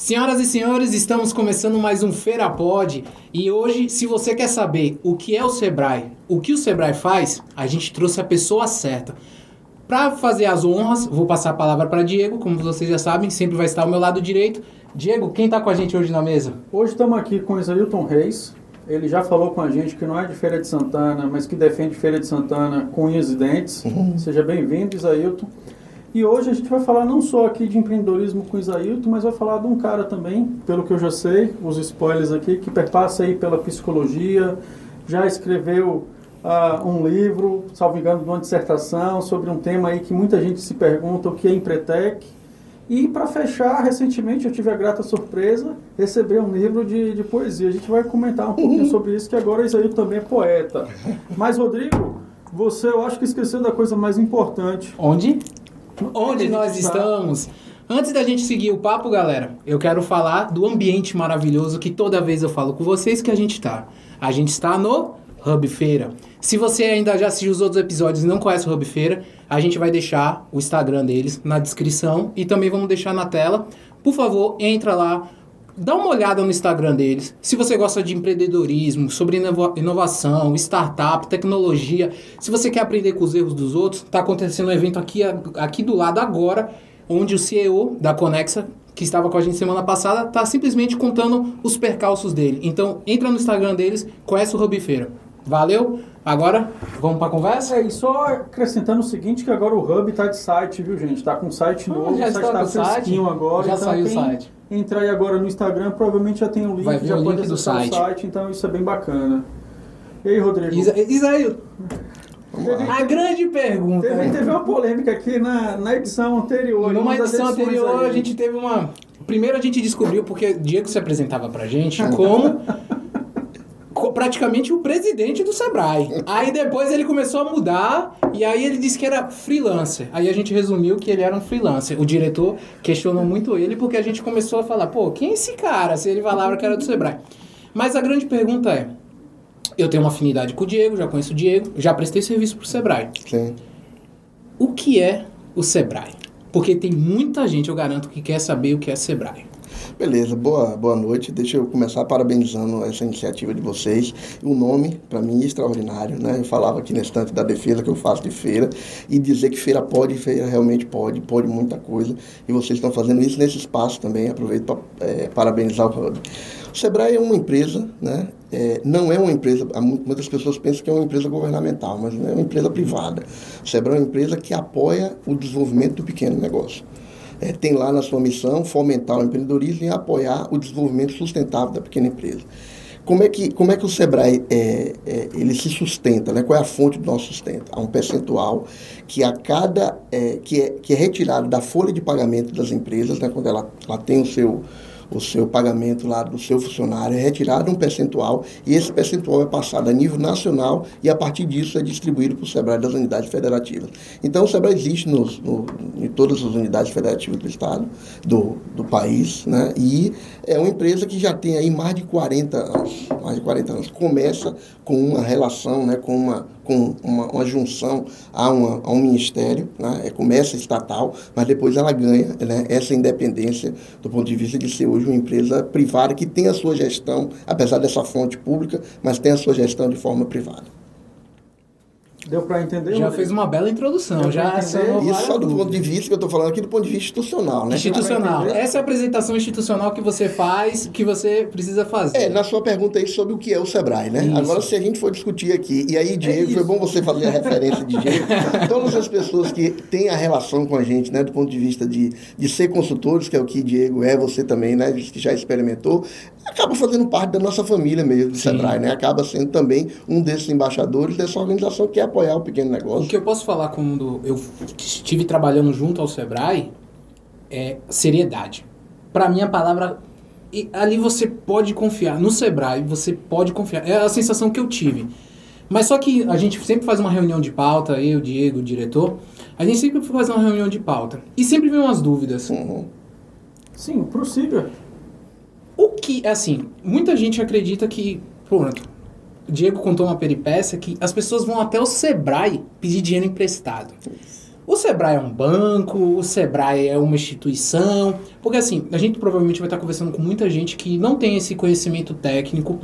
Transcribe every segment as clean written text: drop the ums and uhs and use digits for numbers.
Senhoras e senhores, estamos começando mais um Feira Pod e hoje, se você quer saber o que é o Sebrae, o que o Sebrae faz, a gente trouxe a pessoa certa. Para fazer as honras, vou passar a palavra para Diego, como vocês já sabem, sempre vai estar ao meu lado direito. Diego, quem está com a gente hoje na mesa? Hoje estamos aqui com o Isailton Reis. Ele já falou com a gente que não é de Feira de Santana, mas que defende Feira de Santana com unhas e dentes. Seja bem-vindo, Isailton. E hoje a gente vai falar não só aqui de empreendedorismo com o Isailton, mas vai falar de um cara também, pelo que eu já sei, os spoilers aqui, que perpassa aí pela psicologia, já escreveu um livro, salvo engano, de uma dissertação sobre um tema aí que muita gente se pergunta o que é Empretec. E para fechar, recentemente eu tive a grata surpresa de receber um livro de poesia. A gente vai comentar um pouquinho sobre isso, que agora o Isailton também é poeta. Mas, Rodrigo, você eu acho que esqueceu da coisa mais importante. Onde nós estamos? Antes da gente seguir o papo, galera, eu quero falar do ambiente maravilhoso que toda vez eu falo com vocês que a gente está. A gente está no Hub Feira. Se você ainda já assistiu os outros episódios e não conhece o Hub Feira, a gente vai deixar o Instagram deles na descrição e também vamos deixar na tela. Por favor, entra lá, dá uma olhada no Instagram deles. Se você gosta de empreendedorismo, sobre inovação, startup, tecnologia, se você quer aprender com os erros dos outros, está acontecendo um evento aqui do lado agora, onde o CEO da Conexa, que estava com a gente semana passada, está simplesmente contando os percalços dele. Então, entra no Instagram deles, conhece o Hub Feira. Valeu? Agora, vamos para a conversa? E só acrescentando o seguinte, que agora o Hub está de site, viu, gente? Está com um site novo, já o site está fresquinho agora. Já então saiu o site. Entrar aí agora no Instagram, provavelmente já tem o link, já pode acessar o site, então isso é bem bacana. E aí, Rodrigo? Isaíl, a grande pergunta... Teve uma polêmica aqui na edição anterior. Numa edição anterior, a gente teve uma... Primeiro a gente descobriu, porque o Diego se apresentava pra gente como... praticamente o presidente do Sebrae. Aí depois ele começou a mudar e aí ele disse que era freelancer. Aí a gente resumiu que ele era um freelancer. O diretor questionou muito ele porque a gente começou a falar, pô, quem é esse cara? Se ele falava que era do Sebrae. Mas a grande pergunta é, eu tenho uma afinidade com o Diego, já conheço o Diego, já prestei serviço pro Sebrae. Sim. O que é o Sebrae? Porque tem muita gente, eu garanto, que quer saber o que é Sebrae. Beleza, boa noite. Deixa eu começar parabenizando essa iniciativa de vocês. O nome, para mim, é extraordinário, né? Eu falava aqui na estante da defesa que eu faço de feira e dizer que feira realmente pode muita coisa. E vocês estão fazendo isso nesse espaço também. Aproveito para parabenizar o Hub. O Sebrae é uma empresa, né? Não é uma empresa, muitas pessoas pensam que é uma empresa governamental, mas não é uma empresa privada. O Sebrae é uma empresa que apoia o desenvolvimento do pequeno negócio. Tem lá na sua missão fomentar o empreendedorismo e apoiar o desenvolvimento sustentável da pequena empresa. Como é que o Sebrae ele se sustenta, né? Qual é a fonte do nosso sustento? Há um percentual que que é retirado da folha de pagamento das empresas, né? Quando ela tem o seu pagamento lá do seu funcionário, é retirado um percentual e esse percentual é passado a nível nacional e a partir disso é distribuído para o Sebrae das unidades federativas. Então o Sebrae existe em todas as unidades federativas do estado, do país, né? E é uma empresa que já tem aí mais de 40 anos. Começa com uma relação, né? com uma junção a um ministério, né? Começa estatal, mas depois ela ganha, né? Essa independência do ponto de vista de ser hoje uma empresa privada que tem a sua gestão, apesar dessa fonte pública, mas tem a sua gestão de forma privada. Deu para entender? Já fez uma bela introdução. Isso só do ponto de vista que eu estou falando aqui, do ponto de vista institucional, né? Institucional. Essa é a apresentação institucional que você faz, que você precisa fazer. Na sua pergunta aí sobre o que é o Sebrae, né? Isso. Agora, se a gente for discutir aqui, e aí, Diego, foi bom você fazer a referência de Diego, todas as pessoas que têm a relação com a gente, né, do ponto de vista de ser consultores, que é o que Diego você também, né, que já experimentou, acaba fazendo parte da nossa família mesmo, do Sebrae, né? Acaba sendo também um desses embaixadores dessa organização que é apoiar o pequeno negócio. O que eu posso falar quando eu estive trabalhando junto ao Sebrae é seriedade. Para mim, a palavra... ali você pode confiar. No Sebrae, você pode confiar. É a sensação que eu tive. Mas só que a gente sempre faz uma reunião de pauta, eu, Diego, o diretor, a gente sempre faz uma reunião de pauta. E sempre vem umas dúvidas. Sim, prossiga. O que, assim, muita gente acredita que, pronto, Diego contou uma peripécia que as pessoas vão até o Sebrae pedir dinheiro emprestado. o Sebrae é um banco, o Sebrae é uma instituição, porque assim, a gente provavelmente vai estar conversando com muita gente que não tem esse conhecimento técnico,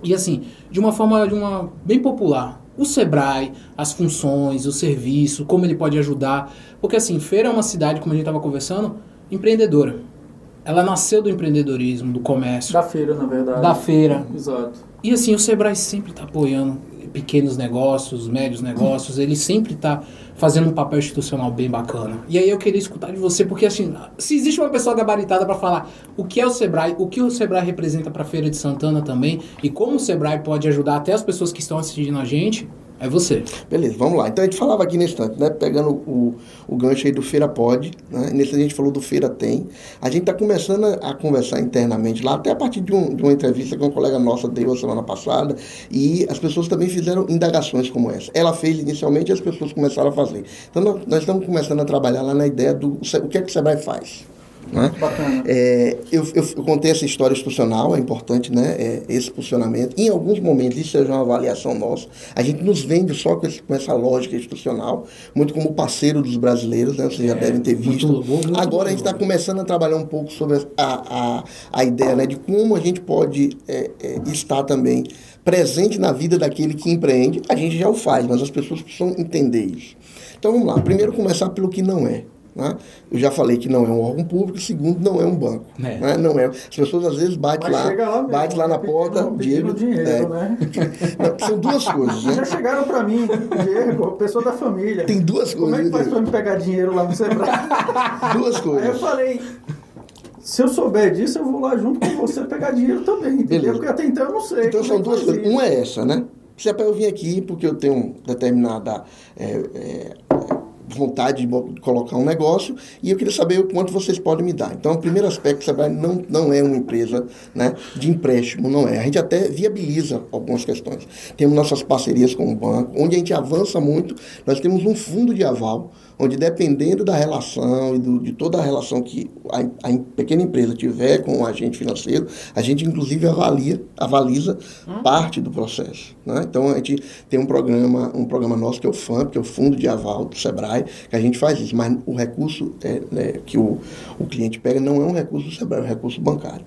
e assim, de uma forma bem popular, o Sebrae, as funções, o serviço, como ele pode ajudar, porque assim, Feira é uma cidade, como a gente estava conversando, empreendedora. Ela nasceu do empreendedorismo, do comércio. Da feira, na verdade. Da feira. Exato. E assim, o Sebrae sempre está apoiando pequenos negócios, médios negócios, ele sempre está fazendo um papel institucional bem bacana. E aí eu queria escutar de você, porque assim, se existe uma pessoa gabaritada para falar o que é o Sebrae, o que o Sebrae representa para a Feira de Santana também, e como o Sebrae pode ajudar até as pessoas que estão assistindo a gente, é você. Beleza, vamos lá. Então a gente falava aqui nesse instante, né? Pegando o gancho aí do Feira Pode, né? Nesse a gente falou do Feira Tem. A gente está começando a conversar internamente lá, até a partir de uma entrevista que uma colega nossa deu a semana passada, e as pessoas também fizeram indagações como essa. Ela fez inicialmente e as pessoas começaram a fazer. Então nós estamos começando a trabalhar lá na ideia do o que é que o Sebrae faz. Né? Bacana. Eu contei essa história institucional, é importante, né? Esse posicionamento. Em alguns momentos, isso é uma avaliação nossa. A gente nos vende só com essa lógica institucional, muito como parceiro dos brasileiros, né? Vocês já devem ter visto. Muito Agora a gente está começando a trabalhar um pouco sobre a ideia, né? De como a gente pode estar também presente na vida daquele que empreende. A gente já o faz, mas as pessoas precisam entender isso. Então vamos lá. Primeiro começar pelo que não é. Né? Eu já falei que não é um órgão público, segundo, não é um banco. Né? Não é. As pessoas às vezes batem lá na porta, Diego. Dinheiro, né? São duas coisas, né? Já chegaram para mim, Diego, pessoa da família. Tem duas coisas. Como é que faz para me pegar dinheiro lá no Sebrae? Duas coisas. Aí eu falei, se eu souber disso, eu vou lá junto com você pegar dinheiro também, entendeu? Beleza. Porque até então eu não sei. Então são duas coisas. Uma é essa, né? Se é para eu vir aqui porque eu tenho determinada vontade de colocar um negócio e eu queria saber o quanto vocês podem me dar. Então, o primeiro aspecto, o Sebrae não é uma empresa, né, de empréstimo, não é. A gente até viabiliza algumas questões. Temos nossas parcerias com o banco, onde a gente avança muito. Nós temos um fundo de aval, onde dependendo da relação e de toda a relação que a pequena empresa tiver com o agente financeiro, a gente inclusive avaliza parte do processo. Né? Então a gente tem um programa nosso que é o FAMP, que é o Fundo de Aval do Sebrae, que a gente faz isso, mas o recurso que o cliente pega não é um recurso do Sebrae, é um recurso bancário.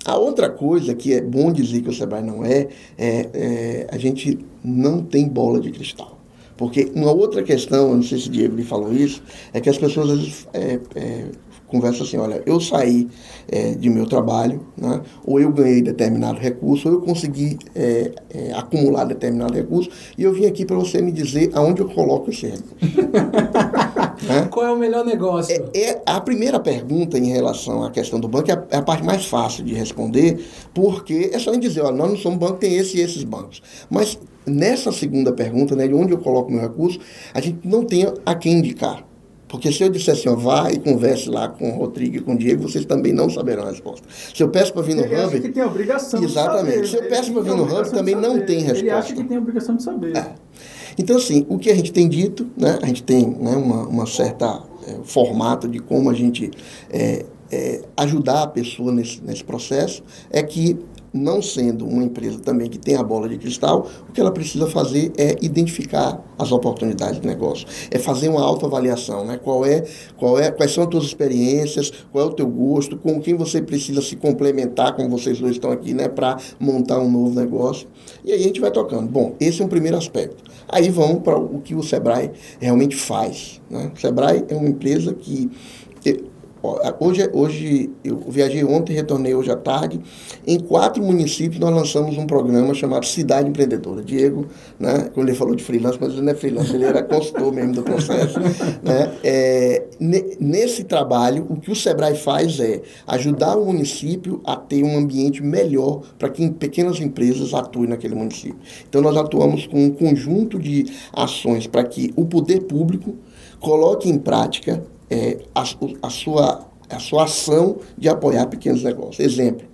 A outra coisa que é bom dizer que o Sebrae não a gente não tem bola de cristal. Porque uma outra questão, eu não sei se o Diego lhe falou isso, é que as pessoas às vezes conversam assim, olha, eu saí de meu trabalho, né, ou eu ganhei determinado recurso, ou eu consegui acumular determinado recurso, e eu vim aqui para você me dizer aonde eu coloco esse recurso. Qual é o melhor negócio? A primeira pergunta em relação à questão do banco é a parte mais fácil de responder, porque é só em dizer, olha, nós não somos banco, tem esse e esses bancos. Mas nessa segunda pergunta, né, de onde eu coloco meu recurso, a gente não tem a quem indicar. Porque se eu disser assim, vá e converse lá com o Rodrigo e com o Diego, vocês também não saberão a resposta. Se eu peço para vir no Ele acha Hub... que tem a obrigação Exatamente. de saber. Se eu peço para vir no Hub, também não tem resposta. Ele acha que tem a obrigação de saber. Então, assim, o que a gente tem dito, né, a gente tem, né, uma certa formato de como a gente ajudar a pessoa nesse processo, é que, não sendo uma empresa também que tem a bola de cristal, o que ela precisa fazer é identificar as oportunidades de negócio, é fazer uma autoavaliação, né? Quais são as tuas experiências, qual é o teu gosto, com quem você precisa se complementar, como vocês dois estão aqui, né, para montar um novo negócio. E aí a gente vai tocando. Bom, esse é um primeiro aspecto. Aí vamos para o que o Sebrae realmente faz, né? O Sebrae é uma empresa que... Hoje, eu viajei ontem e retornei hoje à tarde. Em 4 municípios nós lançamos um programa chamado Cidade Empreendedora. Diego, né, quando ele falou de freelance, mas ele não é freelance, ele era consultor mesmo do processo. Né? Nesse trabalho, o que o Sebrae faz é ajudar o município a ter um ambiente melhor para que pequenas empresas atuem naquele município. Então nós atuamos com um conjunto de ações para que o poder público coloque em prática a sua ação de apoiar pequenos negócios. Exemplo,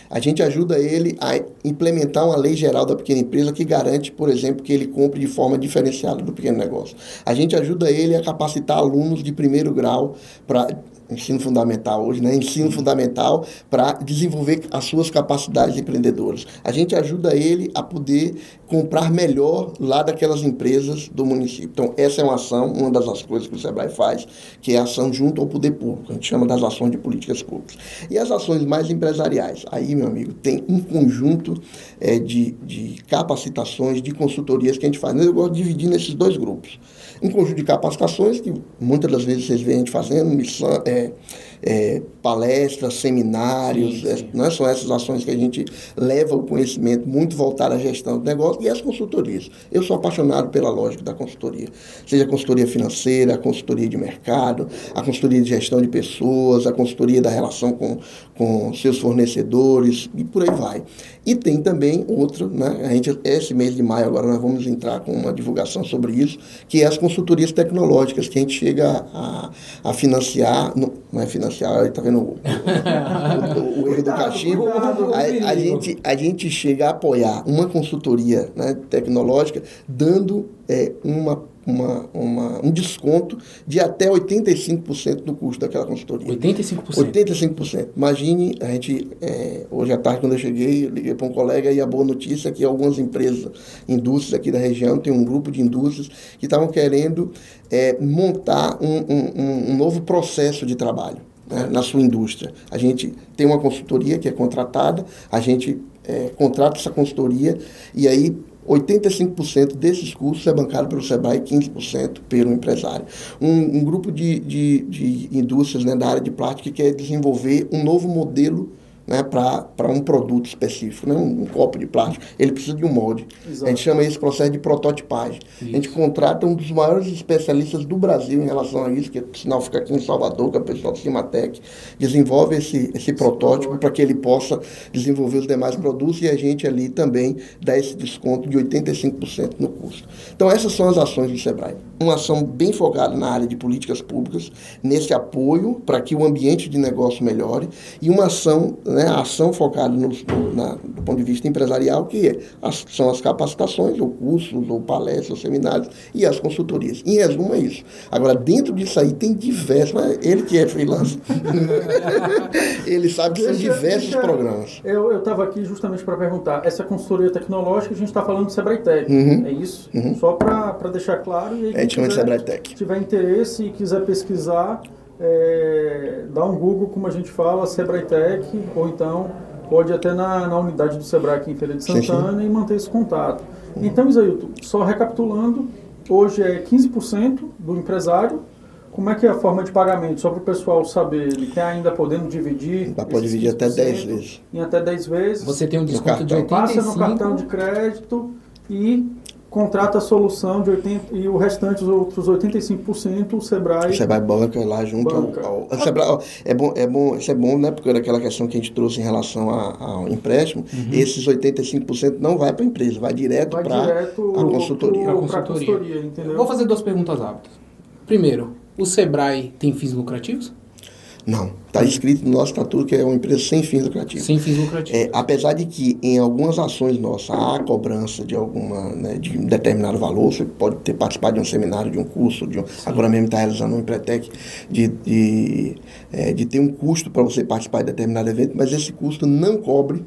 a gente ajuda ele a implementar uma lei geral da pequena empresa que garante, por exemplo, que ele compre de forma diferenciada do pequeno negócio. A gente ajuda ele a capacitar alunos de primeiro grau ensino fundamental hoje, né? Ensino fundamental para desenvolver as suas capacidades empreendedoras. A gente ajuda ele a poder comprar melhor lá daquelas empresas do município. Então, essa é uma ação, uma das coisas que o Sebrae faz, que é a ação junto ao poder público. A gente chama das ações de políticas públicas. E as ações mais empresariais. Aí, meu amigo, tem um conjunto de capacitações, de consultorias que a gente faz. Eu gosto de dividir nesses dois grupos. Um conjunto de capacitações que muitas das vezes vocês veem a gente fazendo, palestras, seminários, sim. Né? São essas ações que a gente leva o conhecimento muito voltado à gestão do negócio e as consultorias. Eu sou apaixonado pela lógica da consultoria, seja a consultoria financeira, a consultoria de mercado, a consultoria de gestão de pessoas, a consultoria da relação com seus fornecedores e por aí vai. E tem também outro, né? Esse mês de maio agora nós vamos entrar com uma divulgação sobre isso, que é as consultorias tecnológicas, que a gente chega a financiar, não é financiar, está vendo o erro do cachimbo, a gente chega a apoiar uma consultoria, né, tecnológica, dando um desconto de até 85% do custo daquela consultoria. 85%? 85%. Imagine, a gente, hoje à tarde, quando eu cheguei, eu liguei para um colega e a boa notícia é que algumas empresas, indústrias aqui da região, tem um grupo de indústrias que estavam querendo montar um novo processo de trabalho, né, na sua indústria. A gente tem uma consultoria que é contratada, a gente contrata essa consultoria e aí 85% desses custos é bancado pelo Sebrae, 15% pelo empresário. Um grupo de indústrias, né, da área de plástico que quer desenvolver um novo modelo, né, para um produto específico, né, um copo de plástico. Ele precisa de um molde. Exato. A gente chama esse processo de prototipagem. Isso. A gente contrata um dos maiores especialistas do Brasil em relação a isso, que por sinal fica aqui em Salvador, que é o pessoal do Cimatec, desenvolve esse protótipo para que ele possa desenvolver os demais produtos e a gente ali também dá esse desconto de 85% no custo. Então essas são as ações do Sebrae. Uma ação bem focada na área de políticas públicas, nesse apoio para que o ambiente de negócio melhore e uma ação, né, a ação focada do ponto de vista empresarial, que são as capacitações, ou cursos, ou palestras, ou seminários, e as consultorias. Em resumo, é isso. Agora, dentro disso aí, tem diversos, mas ele que é freelancer, ele sabe que são diversos programas. Eu estava aqui justamente para perguntar, essa consultoria tecnológica, a gente está falando do Sebrae Tech, é isso? Só para deixar claro, e aí, a gente chama de Sebrae Tech. Se tiver interesse e quiser pesquisar, dá um Google, como a gente fala, Sebrae Tech, ou então pode até na unidade do Sebrae aqui em Feira de Santana e manter esse contato. Então, Isailton, só recapitulando, hoje é 15% do empresário. Como é que é a forma de pagamento? Só para o pessoal saber, ele quer ainda podendo dividir? Pode dividir até 10 vezes. Em até 10 vezes. Você tem um desconto de 85%. Passa no cartão de crédito e contrata a solução de 80% e o restante, os outros 85%, o Sebrae banca lá junto ao Sebrae. Isso é bom, né? Porque era aquela questão que a gente trouxe em relação ao empréstimo. Esses 85% não vai para a empresa, vai direto para a consultoria. Entendeu? Vou fazer 2 perguntas rápidas. Primeiro, o Sebrae tem fins lucrativos? Não. Está escrito no nosso estatuto que é uma empresa sem fins lucrativos. Sem fins lucrativos. Apesar de que em algumas ações nossas há cobrança de de um determinado valor, você pode ter participado de um seminário, de um curso, agora mesmo está realizando um Empretec, de ter um custo para você participar de determinado evento, mas esse custo não cobre,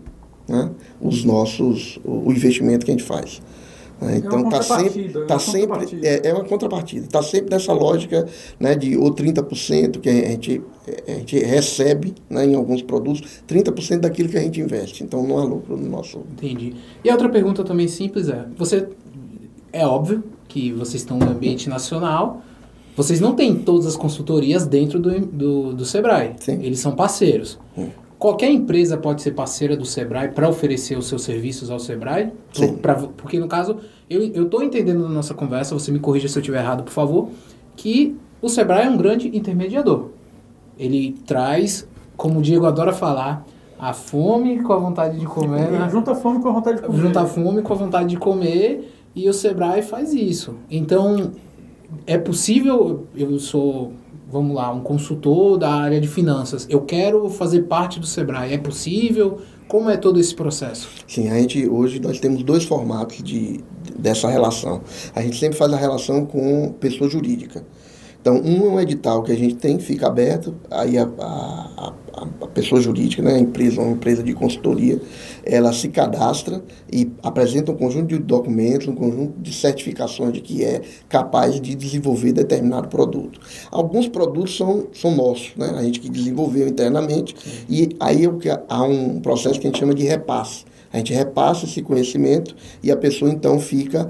né, o investimento que a gente faz. Então é uma contrapartida. Está sempre nessa lógica, né, de ou 30% que a gente recebe, né, em alguns produtos, 30% daquilo que a gente investe. Então não há lucro no nosso. Entendi. E a outra pergunta também simples é óbvio que vocês estão no ambiente nacional, vocês não têm todas as consultorias dentro do Sebrae. Sim. Eles são parceiros. Qualquer empresa pode ser parceira do Sebrae para oferecer os seus serviços ao Sebrae? Sim. Porque, no caso, eu estou entendendo na nossa conversa, você me corrija se eu estiver errado, por favor, que o Sebrae é um grande intermediador. Ele traz, como o Diego adora falar, a fome com a vontade de comer. Né? Junta a fome com a vontade de comer. Junta a fome com a vontade de comer e o Sebrae faz isso. Então, é possível, eu sou... Vamos lá, um consultor da área de finanças. Eu quero fazer parte do Sebrae. É possível? Como é todo esse processo? Sim, hoje nós temos 2 formatos dessa relação. A gente sempre faz a relação com pessoa jurídica. Então, um é um edital que a gente tem, fica aberto, aí a pessoa jurídica, né, a empresa, uma empresa de consultoria, ela se cadastra e apresenta um conjunto de documentos, um conjunto de certificações de que é capaz de desenvolver determinado produto. Alguns produtos são nossos, né, a gente que desenvolveu internamente, e aí há um processo que a gente chama de repasse. A gente repassa esse conhecimento e a pessoa então fica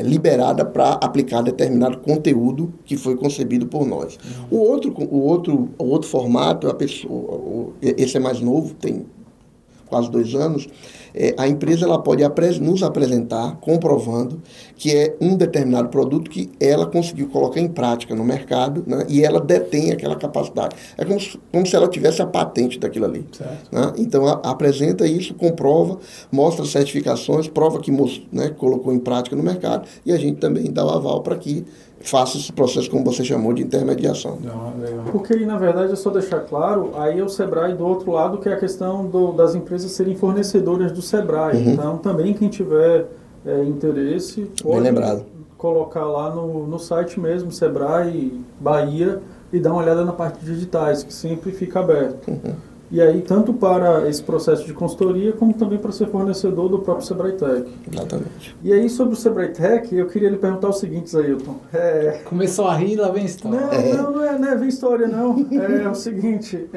liberada para aplicar determinado conteúdo que foi concebido por nós. O outro formato, esse é mais novo, tem quase 2 anos, a empresa ela pode nos apresentar comprovando que é um determinado produto que ela conseguiu colocar em prática no mercado, né, e ela detém aquela capacidade. É como se ela tivesse a patente daquilo ali. Né? Então, apresenta isso, comprova, mostra certificações, prova que colocou em prática no mercado, e a gente também dá o aval para que faça esse processo, como você chamou, de intermediação. Porque aí, na verdade, é só deixar claro, aí é o Sebrae do outro lado, que é a questão das empresas serem fornecedoras do Sebrae. Então, também quem tiver interesse, pode colocar lá no site mesmo, Sebrae Bahia, e dar uma olhada na parte de digitais, que sempre fica aberto. E aí, tanto para esse processo de consultoria, como também para ser fornecedor do próprio Sebrae Tech. Exatamente. E aí, sobre o Sebrae Tech, eu queria lhe perguntar o seguinte, Ailton. Começou a rir, lá vem história. Não é vem história, não. É o seguinte,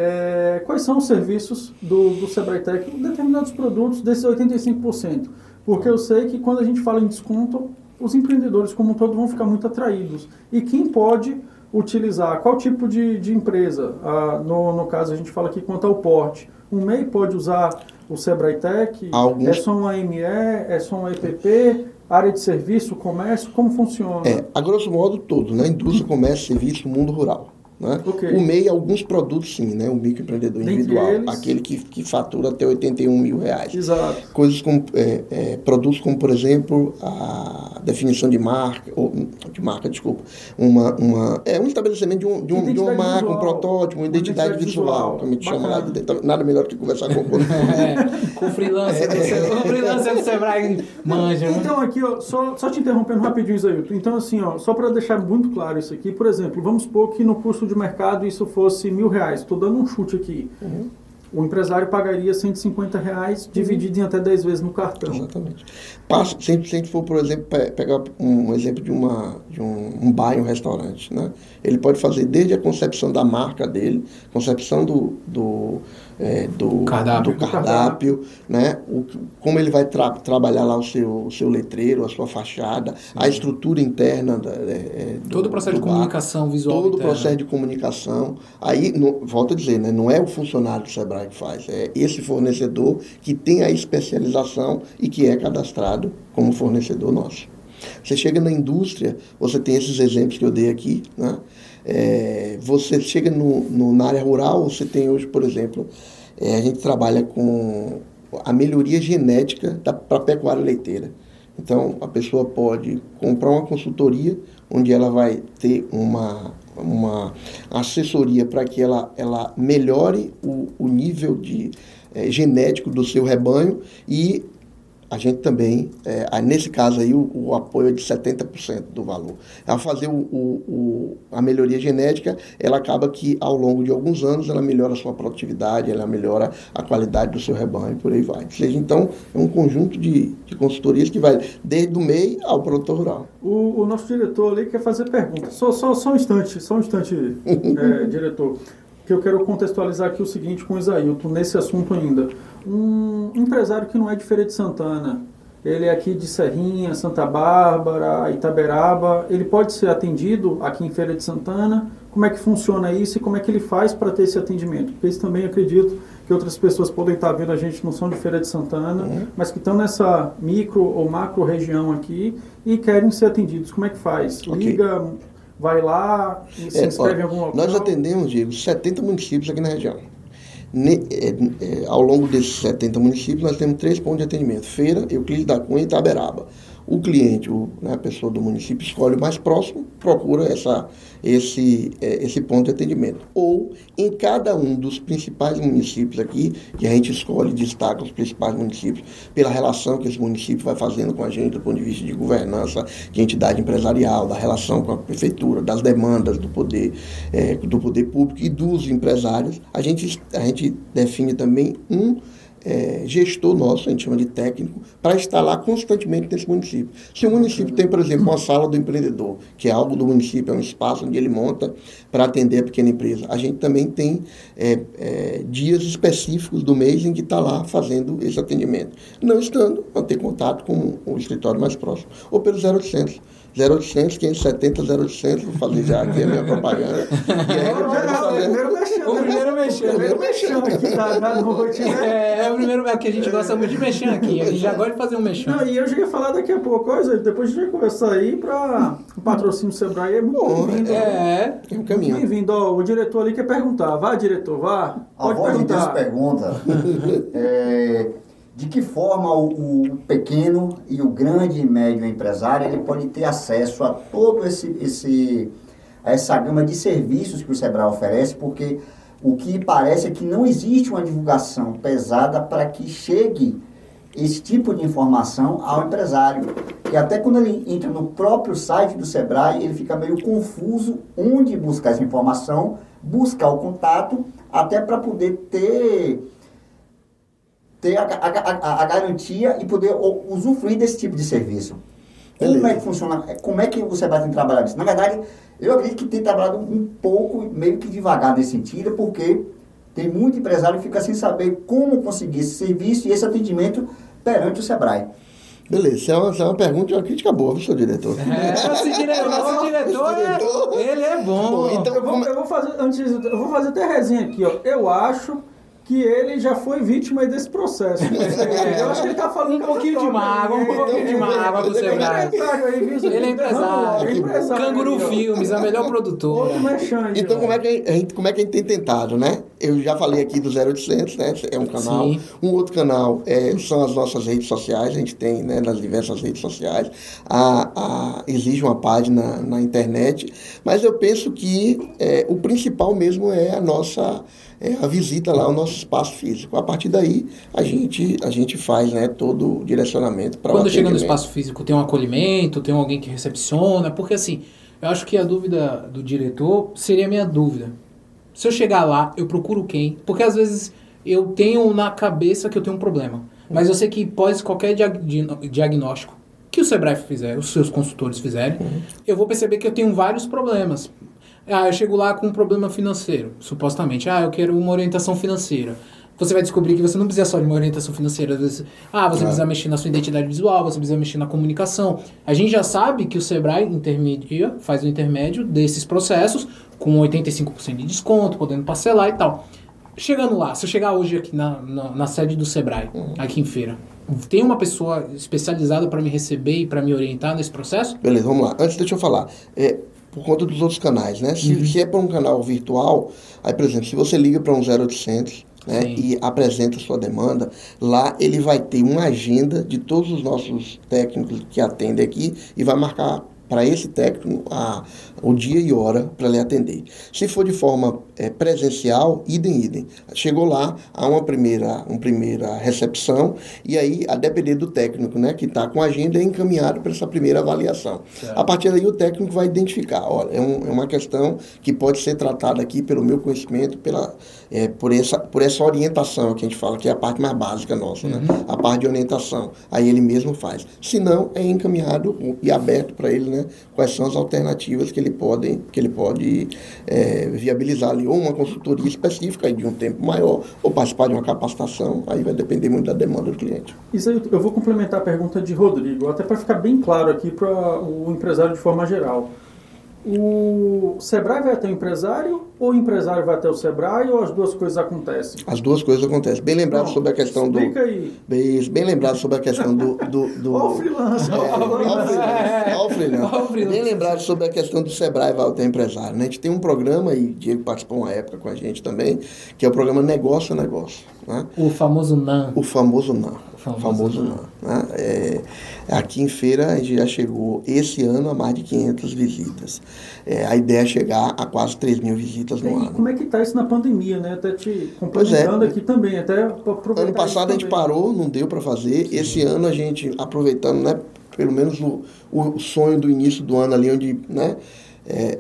quais são os serviços do Sebrae Tech, determinados produtos desses 85%? Porque eu sei que quando a gente fala em desconto, os empreendedores como um todo vão ficar muito atraídos. E quem pode utilizar, qual tipo de empresa? No caso, a gente fala aqui quanto ao porte. Um MEI pode usar o Sebrae Tech? É só um AME? É só um EPP? Área de serviço, comércio? Como funciona? A grosso modo todo, né? Indústria, comércio, serviço, mundo rural. Né? O MEI, alguns produtos sim, né? O microempreendedor individual, aquele que fatura até R$81 mil. Exato. Coisas como, produtos como, por exemplo, a definição de marca, um estabelecimento de uma marca, visual, um protótipo, uma identidade visual, como a gente chama lá de dentro. Nada melhor do que conversar com com o freelancer do Sebrae manja. Então aqui, ó, só te interrompendo rapidinho, Ailton. Então assim, ó, só para deixar muito claro isso aqui, por exemplo, vamos supor que no curso de mercado isso fosse R$1.000. Estou dando um chute aqui. O empresário pagaria R$150, dividido em até 10 vezes no cartão. Exatamente. Se a gente for, por exemplo, pegar um exemplo de um bar e um restaurante, né? Ele pode fazer desde a concepção da marca dele, concepção do cardápio, né? Como ele vai trabalhar lá o seu letreiro, a sua fachada, a estrutura interna todo o processo de comunicação visual todo o interna. Processo de comunicação. Aí, volto a dizer, né? Não é o funcionário do Sebrae que faz, é esse fornecedor que tem a especialização e que é cadastrado como fornecedor nosso. Você chega na indústria, você tem esses exemplos que eu dei aqui, né? Você chega na área rural, você tem hoje, por exemplo, a gente trabalha com a melhoria genética para a pecuária leiteira. Então, a pessoa pode comprar uma consultoria, onde ela vai ter uma assessoria para que ela melhore o nível genético do seu rebanho, e a gente também, nesse caso aí, o apoio é de 70% do valor. Ao fazer a melhoria genética, ela acaba que, ao longo de alguns anos, ela melhora a sua produtividade, ela melhora a qualidade do seu rebanho, por aí vai. Ou seja, então, é um conjunto de consultorias que vai desde o MEI ao produtor rural. O nosso diretor ali quer fazer perguntas. Só um instante, diretor. Que eu quero contextualizar aqui o seguinte com o Isailton, nesse assunto ainda. Um empresário que não é de Feira de Santana, ele é aqui de Serrinha, Santa Bárbara, Itaberaba, ele pode ser atendido aqui em Feira de Santana? Como é que funciona isso e como é que ele faz para ter esse atendimento? Porque isso também acredito que outras pessoas podem estar vendo a gente, não são de Feira de Santana, mas que estão nessa micro ou macro região aqui e querem ser atendidos. Como é que faz? Liga... Vai lá e se inscreve em algum local? Nós atendemos, Diego, 70 municípios aqui na região. Ao longo desses 70 municípios, nós temos 3 pontos de atendimento. Feira, Euclides da Cunha e Itaberaba. o cliente, né, a pessoa do município, escolhe o mais próximo, procura esse ponto de atendimento. Ou em cada um dos principais municípios aqui, que a gente escolhe e destaca os principais municípios, pela relação que esse município vai fazendo com a gente, do ponto de vista de governança, de entidade empresarial, da relação com a prefeitura, das demandas do poder público e dos empresários, a gente define também gestor nosso, a gente chama de técnico, para estar lá constantemente nesse município. Se o município tem, por exemplo, uma sala do empreendedor, que é algo do município, é um espaço onde ele monta para atender a pequena empresa, a gente também tem dias específicos do mês em que está lá fazendo esse atendimento. Não estando, manter contato com o escritório mais próximo. Ou pelo 0800. 0800, 570, 0800, vou fazer já aqui a minha propaganda. O primeiro mexendo aqui da noite, né? O primeiro, é que a gente gosta muito de mexer aqui, a gente já gosta de fazer um mexão. Não, e eu já ia falar daqui a pouco, depois a gente vai conversar aí para o patrocínio do Sebrae, é muito bem-vindo. É um caminho. Bem-vindo, o diretor ali quer perguntar. Vá, diretor, vá. Pode perguntar. A voz de Deus pergunta, de que forma o pequeno e o grande e médio empresário ele pode ter acesso a todo essa gama de serviços que o Sebrae oferece, porque o que parece é que não existe uma divulgação pesada para que chegue esse tipo de informação ao empresário. E até quando ele entra no próprio site do Sebrae, ele fica meio confuso onde buscar essa informação, buscar o contato, até para poder ter a garantia e poder usufruir desse tipo de serviço. Como é que funciona? Como é que o Sebrae tem trabalhado isso? Na verdade, eu acredito que tem trabalhado um pouco, meio que devagar nesse sentido, porque tem muito empresário que fica sem saber como conseguir esse serviço e esse atendimento perante o Sebrae. Beleza, essa é uma pergunta e uma crítica boa, viu, seu diretor? Nosso diretor, ele é bom. Então, eu vou fazer até resenha aqui, ó. Eu acho que ele já foi vítima desse processo. Eu acho que ele tá falando um pouquinho de mágoa do Sebrae. Ele é empresário. Canguru Filmes, a melhor produtora. Então, como é que a gente tem tentado, né? Eu já falei aqui do 0800, né? É um canal. Sim. Um outro canal são as nossas redes sociais. A gente tem, né, nas diversas redes sociais. Exige uma página na internet. Mas eu penso que o principal mesmo é a visita lá ao nosso espaço físico. A partir daí, a gente faz, né, todo o direcionamento para o atendimento. Quando chega no espaço físico, tem um acolhimento, tem alguém que recepciona? Porque, assim, eu acho que a dúvida do diretor seria a minha dúvida. Se eu chegar lá, eu procuro quem? Porque, às vezes, eu tenho na cabeça que eu tenho um problema. Mas eu sei que pós qualquer diagnóstico que o Sebrae fizer, os seus consultores fizerem, eu vou perceber que eu tenho vários problemas. Eu chego lá com um problema financeiro, supostamente. Eu quero uma orientação financeira. Você vai descobrir que você não precisa só de uma orientação financeira. Às vezes, você precisa mexer na sua identidade visual, você precisa mexer na comunicação. A gente já sabe que o Sebrae faz o intermédio desses processos com 85% de desconto, podendo parcelar e tal. Chegando lá, se eu chegar hoje aqui na sede do Sebrae, aqui em Feira, tem uma pessoa especializada para me receber e para me orientar nesse processo? Beleza, vamos lá. Antes, deixa eu falar. Por conta dos outros canais, né? Se é para um canal virtual, aí, por exemplo, se você liga para um 0800, né, e apresenta a sua demanda, lá ele vai ter uma agenda de todos os nossos técnicos que atendem aqui e vai marcar para esse técnico o dia e hora para ele atender. Se for de forma presencial, idem. Chegou lá, há uma primeira recepção e aí, a depender do técnico, né, que está com a agenda, é encaminhado para essa primeira avaliação. Certo. A partir daí, o técnico vai identificar, olha, é uma questão que pode ser tratada aqui pelo meu conhecimento, por essa orientação que a gente fala, que é a parte mais básica nossa, né? A parte de orientação. Aí ele mesmo faz. Se não, é encaminhado e aberto para ele, né, quais são as alternativas que ele pode viabilizar ali, ou uma consultoria específica de um tempo maior, ou participar de uma capacitação, aí vai depender muito da demanda do cliente. Isso aí, eu vou complementar a pergunta de Rodrigo, até para ficar bem claro aqui para o empresário de forma geral. O Sebrae vai até o empresário ou o empresário vai até o Sebrae ou as duas coisas acontecem? As duas coisas acontecem. Bem lembrado sobre a questão do... Explica aí. Bem lembrado sobre a questão do... Olha o freelancer. Olha o freelancer. Bem lembrado sobre a questão do Sebrae vai até o empresário. Né? A gente tem um programa, e o Diego participou uma época com a gente também, que é o programa Negócio a Negócio. Né? O famoso NAN. O famoso NAN. famoso NAN. Né? Aqui em Feira a gente já chegou esse ano a mais de 500 visitas. A ideia é chegar a quase 3 mil visitas no ano. Como é que está isso na pandemia, né? Até te complementando aqui também, até aproveitar. Ano passado a gente parou, não deu para fazer. Esse ano a gente, aproveitando, né, pelo menos o sonho do início do ano ali, onde, né,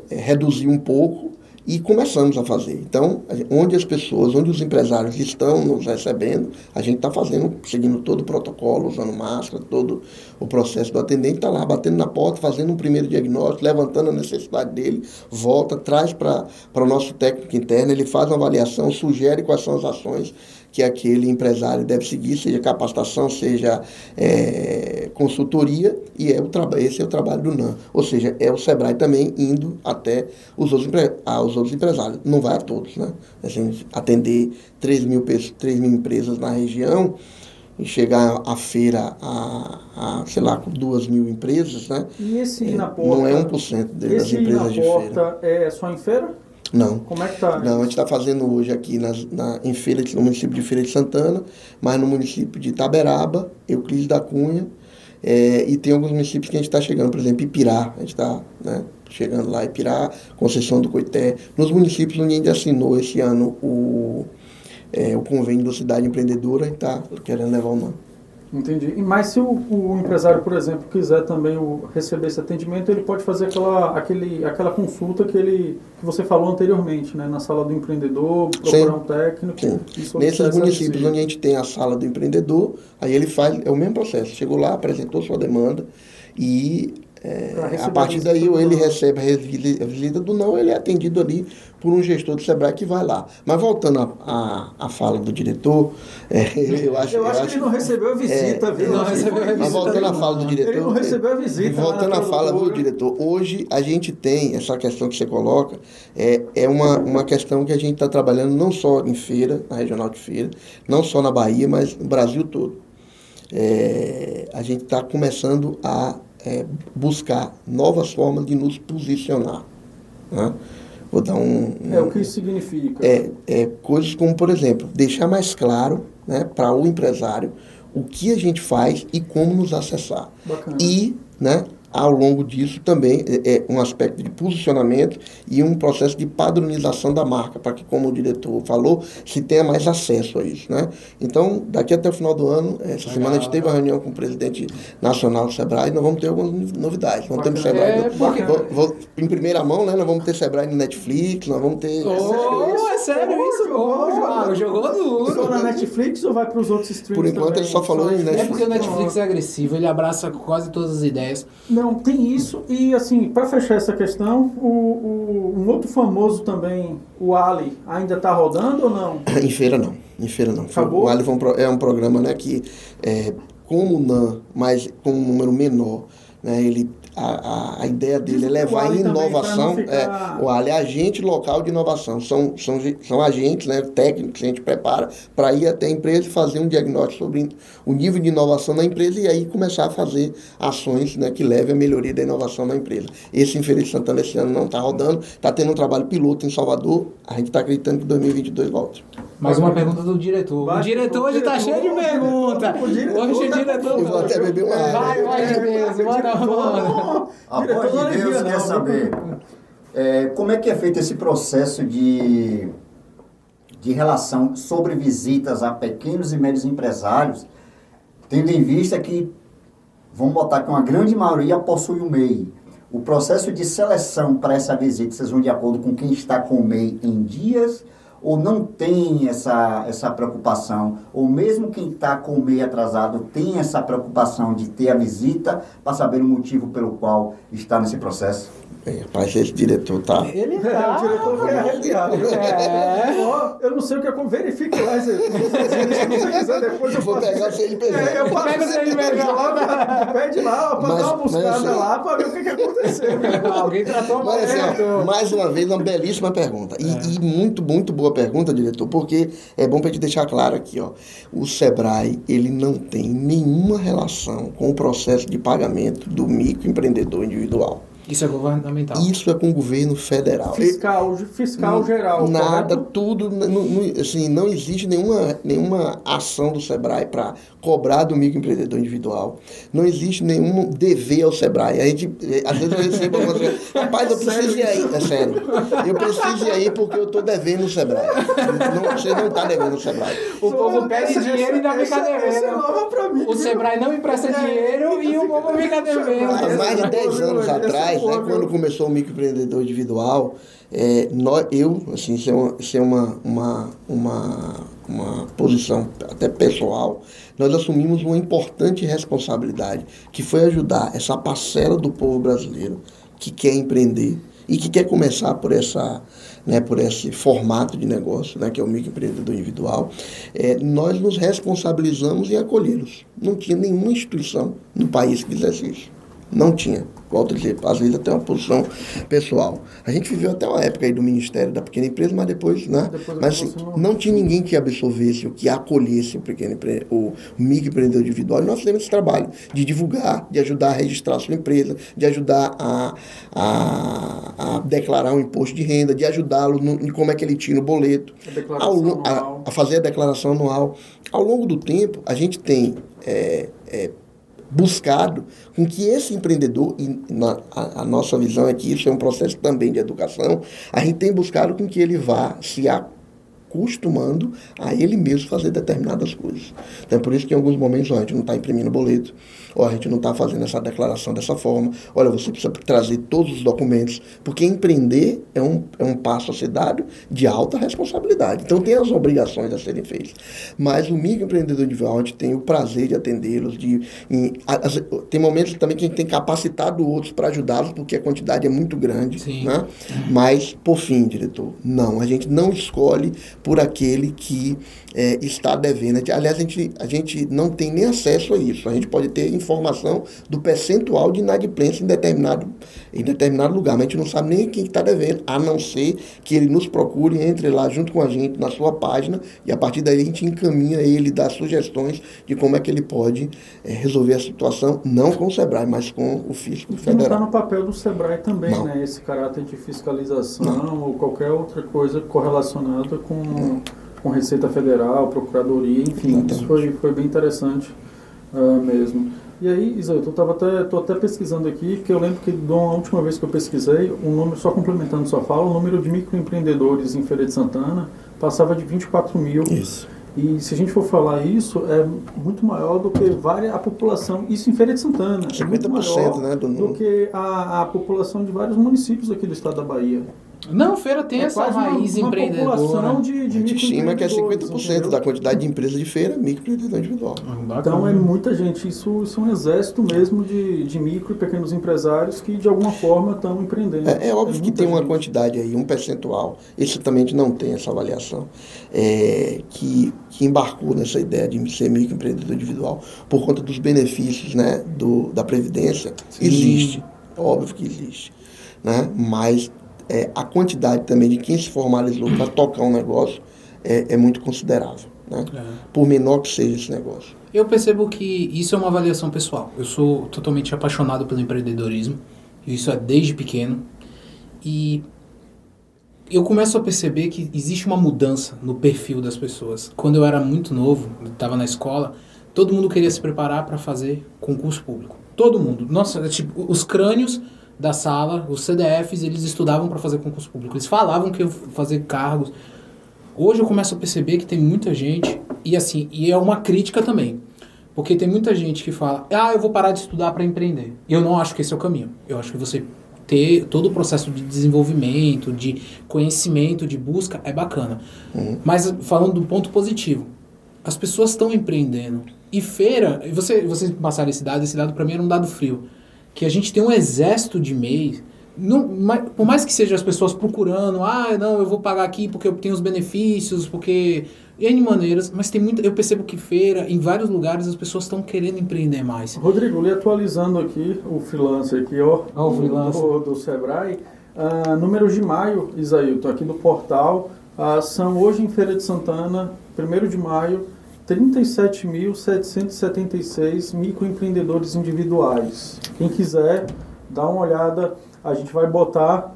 reduziu um pouco, e começamos a fazer. Então, onde as pessoas, onde os empresários estão nos recebendo, a gente está fazendo, seguindo todo o protocolo, usando máscara, todo o processo do atendente, está lá batendo na porta, fazendo um primeiro diagnóstico, levantando a necessidade dele, volta, traz para o nosso técnico interno, ele faz uma avaliação, sugere quais são as ações que aquele empresário deve seguir, seja capacitação, seja consultoria, e esse é o trabalho do NAN. Ou seja, é o Sebrae também indo até os outros empresários. Não vai a todos, né? A gente atender 3 mil empresas na região e chegar à feira sei lá, com 2 mil empresas, né? E esse ir na porta... Não é 1% das empresas de feira. Esse ir na porta é só em feira? Não. Como é que tá? Não, a gente está fazendo hoje aqui em Feira, no município de Feira de Santana, mas no município de Itaberaba, Euclides da Cunha, e tem alguns municípios que a gente está chegando, por exemplo, Ipirá, a gente está, né, chegando lá, Ipirá, Conceição do Coité, nos municípios onde a gente assinou esse ano o convênio da Cidade Empreendedora, a gente está querendo levar o nome. Entendi. Mas se o empresário, por exemplo, quiser também receber esse atendimento, ele pode fazer aquela consulta que você falou anteriormente, né? Na sala do empreendedor, procurar um técnico. Sim. Nesses municípios onde a gente tem a sala do empreendedor, aí ele faz, é o mesmo processo. Chegou lá, apresentou sua demanda e a partir daí ou ele recebe a visita do não, ele é atendido ali por um gestor do Sebrae que vai lá. Mas voltando à fala do diretor, eu acho que ele não recebeu a visita, viu? Não recebeu a visita. Mas voltando à fala do diretor... Ele não recebeu a visita. Voltando à fala do diretor, hoje a gente tem essa questão que você coloca, é uma questão que a gente está trabalhando não só em Feira, na Regional de Feira, não só na Bahia, mas no Brasil todo. A gente está começando a buscar novas formas de nos posicionar. Né? Vou dar o que isso significa? Coisas como, por exemplo, deixar mais claro, né, para o empresário o que a gente faz e como nos acessar. Bacana. E, né, ao longo disso também um aspecto de posicionamento e um processo de padronização da marca, para que, como o diretor falou, se tenha mais acesso a isso, né? Então, daqui até o final do ano, essa semana a gente teve uma reunião com o presidente nacional do Sebrae, nós vamos ter algumas novidades. Vamos ter no Sebrae, em primeira mão, né? Nós vamos ter Sebrae no Netflix, nós vamos ter... É sério isso? Jogou duro. Só na Netflix ou vai para os outros streams? Por enquanto também? ele só falou em Netflix. É porque o Netflix é agressivo, ele abraça quase todas as ideias. Não, tem isso. E, assim, para fechar essa questão, um outro famoso também, o Ali, ainda está rodando ou não? Em Feira não. Em Feira não. Acabou? O Ali é um programa, né, que, como o NAN, mas com um número menor, né, a ideia dele é levar inovação. O Ali é agente local de inovação. São agentes, né, técnicos que a gente prepara para ir até a empresa e fazer um diagnóstico sobre o nível de inovação na empresa e aí começar a fazer ações, né, que levem à melhoria da inovação na empresa. Esse em Feira de Santana esse ano não está rodando, está tendo um trabalho piloto em Salvador, a gente está acreditando que 2022 volte. Mais uma pergunta do diretor. O diretor hoje está cheio de perguntas. Hoje o diretor... Eu vou até beber uma água. Vai de Deus, manda. A voz de Deus quer saber como é que é feito esse processo de relação sobre visitas a pequenos e médios empresários, tendo em vista que, vamos botar que uma grande maioria possui o MEI. O processo de seleção para essa visita, vocês vão de acordo com quem está com o MEI em dias, ou não tem essa preocupação, ou mesmo quem está com o MEI atrasado tem essa preocupação de ter a visita para saber o motivo pelo qual está nesse processo? Rapaz, esse diretor tá... Ele tá. O diretor foi arrepiado. Eu não sei o que é, verifique lá. Se você quiser, depois eu vou pegar o CNPJ. Eu pego o CNPJ, pede lá, para dar uma buscada lá, para ver o que aconteceu. Alguém tratou mal. Mais uma vez, uma belíssima pergunta. E muito, muito boa pergunta, diretor, porque é bom para te deixar claro aqui, ó. O Sebrae, ele não tem nenhuma relação com o processo de pagamento do microempreendedor individual. Isso é governamental. Isso é com o governo federal. Fiscal geral. Nada, correto? tudo, assim, não existe nenhuma ação do Sebrae para cobrar do microempreendedor individual. Não existe nenhum dever ao Sebrae. A gente, às vezes eu recebo algumas coisas, rapaz, eu preciso ir aí. É sério. Eu preciso ir aí porque eu estou devendo o Sebrae. Você não está devendo o Sebrae. O povo pede dinheiro e ainda fica Essa é nova devendo. pra mim. O Sebrae não empresta dinheiro e o povo fica Há devendo. mais de 10 anos atrás, né, quando começou o microempreendedor individual, isso é uma posição até pessoal, nós assumimos uma importante responsabilidade, que foi ajudar essa parcela do povo brasileiro que quer empreender e que quer começar por esse formato de negócio, né, que é o microempreendedor individual. Nós nos responsabilizamos em acolhê-los. Não tinha nenhuma instituição no país que fizesse isso. Não tinha. Volto a dizer, às vezes até uma posição pessoal. A gente viveu até uma época aí do Ministério da Pequena Empresa, mas depois, né? Mas assim, não tinha ninguém que absorvesse ou que acolhesse o microempreendedor individual. E nós fizemos esse trabalho de divulgar, de ajudar a registrar a sua empresa, de ajudar a declarar um imposto de renda, de ajudá-lo em como é que ele tira o boleto, a fazer a declaração anual. Ao longo do tempo, a gente tem buscado com que esse empreendedor, e a nossa visão é que isso é um processo também de educação, a gente tem buscado com que ele vá se acostumando a ele mesmo fazer determinadas coisas. Então é por isso que em alguns momentos a gente não está imprimindo boleto, ou a gente não está fazendo essa declaração dessa forma. Olha, você precisa trazer todos os documentos, porque empreender é um passo a ser dado de alta responsabilidade. Então tem as obrigações a serem feitas. Mas o microempreendedor individual, a gente tem o prazer de atendê-los, tem momentos também que a gente tem capacitado outros para ajudá-los, porque a quantidade é muito grande. Sim. Né? Mas, por fim, diretor, não, a gente não escolhe por aquele que está devendo. Aliás, a gente não tem nem acesso a isso. A gente pode ter informação do percentual de inadimplência em determinado lugar, mas a gente não sabe nem quem está devendo, a não ser que ele nos procure, entre lá junto com a gente na sua página, e a partir daí a gente encaminha ele, dá sugestões de como é que ele pode resolver a situação, não com o Sebrae, mas com o fisco federal. Não está no papel do Sebrae também, Não. né? Esse caráter de fiscalização ou qualquer outra coisa correlacionada com Receita Federal, Procuradoria, enfim. Exatamente. Isso foi bem interessante mesmo. E aí, Isaú, estou até pesquisando aqui, que eu lembro que da última vez que eu pesquisei, só complementando sua fala, o número de microempreendedores em Feira de Santana passava de 24 mil. Isso. E se a gente for falar isso, é muito maior do que a população, isso em Feira de Santana. 50%, é muito maior, né, do que a população de vários municípios aqui do estado da Bahia. Não, Feira tem essa quase raiz uma empreendedora. população de A gente estima que é 50% da quantidade de empresas de feira, microempreendedor individual. Então é muita gente, isso é um exército mesmo de micro e pequenos empresários que de alguma forma estão empreendendo. É óbvio que tem uma gente. quantidade aí, um percentual, esse também não tem essa avaliação, que embarcou nessa ideia de ser microempreendedor individual por conta dos benefícios, né, da Previdência. Sim. Existe, óbvio que existe, né, mas a quantidade também de quem se formalizou para tocar um negócio é muito considerável, né? Por menor que seja esse negócio. Eu percebo que isso é uma avaliação pessoal. Eu sou totalmente apaixonado pelo empreendedorismo. Isso é desde pequeno. E eu começo a perceber que existe uma mudança no perfil das pessoas. Quando eu era muito novo, estava na escola, todo mundo queria se preparar para fazer concurso público. Todo mundo. Nossa, tipo, os crânios da sala, os CDFs, eles estudavam para fazer concurso público. Eles falavam que iam fazer cargos. Hoje eu começo a perceber que tem muita gente, e é uma crítica também, porque tem muita gente que fala, eu vou parar de estudar para empreender. Eu não acho que esse é o caminho. Eu acho que você ter todo o processo de desenvolvimento, de conhecimento, de busca, é bacana. Mas falando do ponto positivo, as pessoas estão empreendendo. E feira, vocês passaram esse dado para mim era um dado frio, que a gente tem um exército de MEIs, por mais que sejam as pessoas procurando, não, eu vou pagar aqui porque eu tenho os benefícios, porque N maneiras, mas tem eu percebo que feira, em vários lugares, as pessoas estão querendo empreender mais. Rodrigo, lhe atualizando aqui o freelancer aqui, o freelancer do Sebrae, números de maio, Isailton, aqui no portal, são hoje em Feira de Santana, 1º de maio, 37.776 microempreendedores individuais. Quem quiser, dá uma olhada. A gente vai botar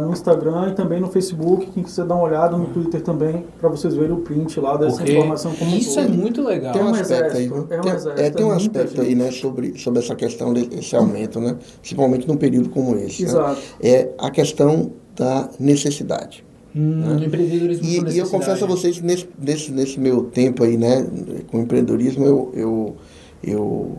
no Instagram e também no Facebook, quem quiser dar uma olhada, no Twitter também, para vocês verem o print lá dessa informação como isso todo. é muito legal. Tem um É um aspecto aí, exército, tem um muita aspecto aí, gente. né, sobre essa questão desse aumento, né, principalmente num período como esse. Exato. Né, é a questão da necessidade. No empreendedorismo por E eu necessidade. confesso a vocês, nesse meu tempo aí, né, com empreendedorismo, eu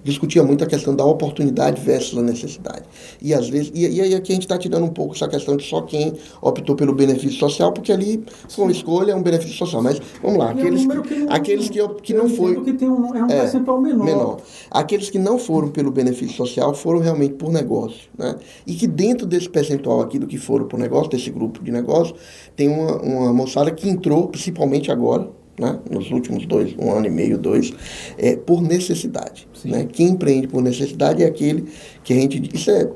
discutia muito a questão da oportunidade versus a necessidade. E às vezes, e aí aqui a gente está tirando um pouco essa questão de só quem optou pelo benefício social, porque ali, com escolha, é um benefício social. Mas, vamos lá, E é um número aqueles que não foi... que tem um percentual menor. Aqueles que não foram pelo benefício social foram realmente por negócio, né? E que dentro desse percentual aqui do que foram por negócio, desse grupo de negócio, tem uma moçada que entrou, principalmente agora, né, nos últimos 1 ano e meio, 2, por necessidade. Né? Quem empreende por necessidade é aquele que a gente... Isso é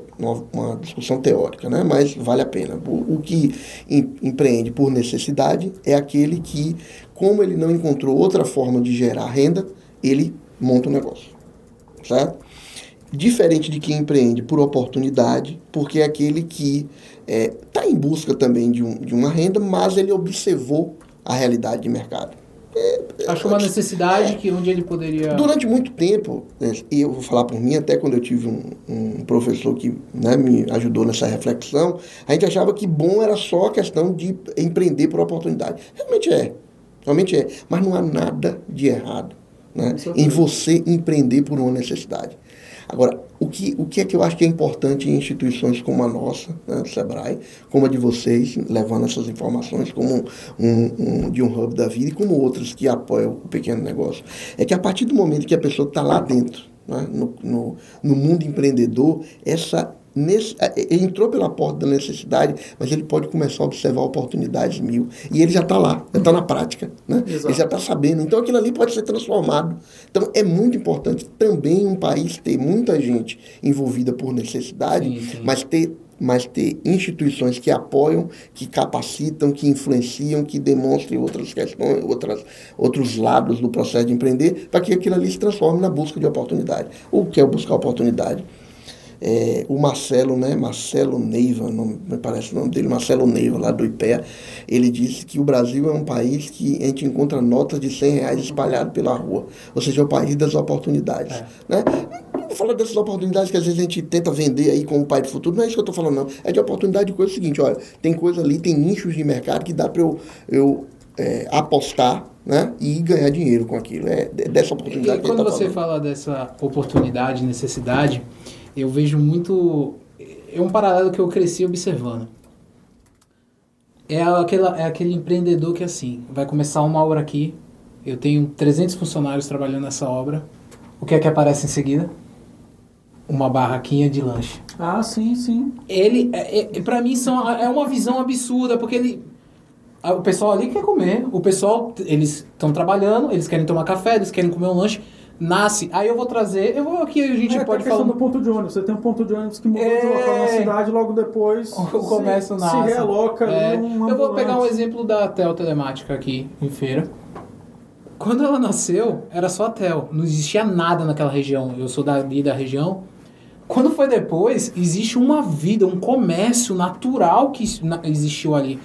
uma discussão teórica, né? Mas vale a pena. O que empreende por necessidade é aquele que, como ele não encontrou outra forma de gerar renda, ele monta um negócio. Certo? Diferente de quem empreende por oportunidade, porque é aquele que está em busca também de uma renda, mas ele observou a realidade de mercado. Achou uma necessidade que onde ele poderia... Durante muito tempo, e eu vou falar por mim, até quando eu tive um professor que, né, me ajudou nessa reflexão, a gente achava que bom era só a questão de empreender por oportunidade. Realmente é. Mas não há nada de errado, né, em você empreender por uma necessidade. Agora, o que é que eu acho que é importante em instituições como a nossa, né, o Sebrae, como a de vocês, levando essas informações como de um hub da vida e como outras que apoiam o pequeno negócio, é que a partir do momento que a pessoa está lá dentro, né, no mundo empreendedor, ele entrou pela porta da necessidade, mas ele pode começar a observar oportunidades mil. E ele já está lá, já está na prática. Né? Ele já está sabendo. Então aquilo ali pode ser transformado. Então é muito importante também um país ter muita gente envolvida por necessidade, sim. Mas ter instituições que apoiam, que capacitam, que influenciam, que demonstrem outras questões, outros lados do processo de empreender, para que aquilo ali se transforme na busca de oportunidade. O que é buscar oportunidade? O Marcelo, né? Marcelo Neiva, me parece o nome dele, Marcelo Neiva, lá do IPEA, ele disse que o Brasil é um país que a gente encontra notas de R$100 espalhadas pela rua. Ou seja, é o país das oportunidades. Né? Não vou falar dessas oportunidades que às vezes a gente tenta vender aí como pai do futuro, não é isso que eu estou falando, não. É de oportunidade de coisa seguinte, olha, tem coisa ali, tem nichos de mercado que dá para eu apostar, né, e ganhar dinheiro com aquilo. É dessa oportunidade e que ele quando está você falando. fala dessa oportunidade, necessidade, eu vejo muito... É um paralelo que eu cresci observando. É aquele empreendedor que, assim, vai começar uma obra aqui, eu tenho 300 funcionários trabalhando nessa obra, o que é que aparece em seguida? Uma barraquinha de lanche. Ah, sim. Ele, pra mim, é uma visão absurda, porque o pessoal ali quer comer, o pessoal, eles estão trabalhando, eles querem tomar café, eles querem comer um lanche, nasce. Aí aqui a gente pode falar... do ponto de ônibus. Você tem um ponto de ônibus que mudou de local na cidade, logo depois o comércio nasce. Se realoca ali Eu vou pegar um exemplo da Tel Telemática aqui, em Feira. Quando ela nasceu, era só a Tel. Não existia nada naquela região. Eu sou dali da região. Quando foi depois, existe uma vida, um comércio natural que existiu ali.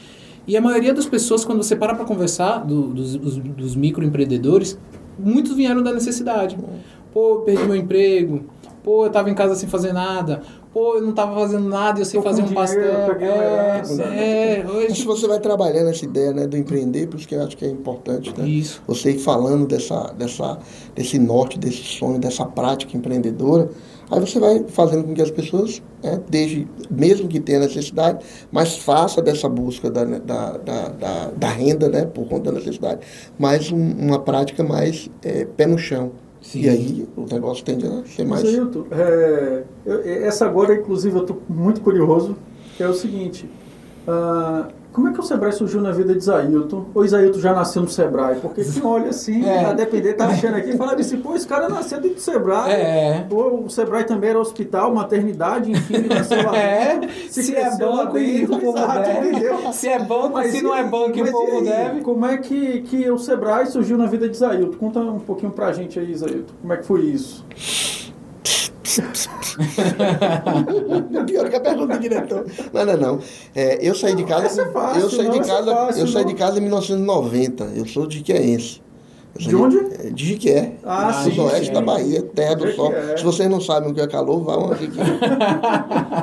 E a maioria das pessoas, quando você para conversar, dos microempreendedores, muitos vieram da necessidade. Pô, eu perdi meu emprego. Pô, eu tava em casa sem fazer nada. Pô, eu não tava fazendo nada e eu sei fazer um pastel. Se você vai trabalhando essa ideia, né, do empreender, por isso que eu acho que é importante, né? Isso. Você ir falando desse norte, desse sonho, dessa prática empreendedora, aí você vai fazendo com que as pessoas, mesmo que tenha necessidade, mas faça dessa busca da renda, né, por conta da necessidade, mas uma prática mais pé no chão. Sim. E aí o negócio tende a ser mais... Ailton, essa agora, inclusive, eu estou muito curioso, que é o seguinte... como é que o Sebrae surgiu na vida de Isailton? Ou Isailton já nasceu no Sebrae? Porque quem olha assim, a depender, tá achando aqui, fala assim, pô, esse cara nasceu dentro do Sebrae. Pô, o Sebrae também era hospital, maternidade, enfim, ele nasceu lá dentro. Se é banco e o povo deve. Se é banco, se não é banco e o povo deve. Como é que o Sebrae surgiu na vida de Isailton? Conta um pouquinho pra gente aí, Isailton. Como é que foi isso? Pior que a pergunta do diretor. Não. Eu saí de casa. Essa é fácil, eu saí de casa em 1990. Eu sou jiqueense. De onde? De Jiquié. Sudoeste da Bahia, terra do sol. Se vocês não sabem o que é calor, vão a Jiquié.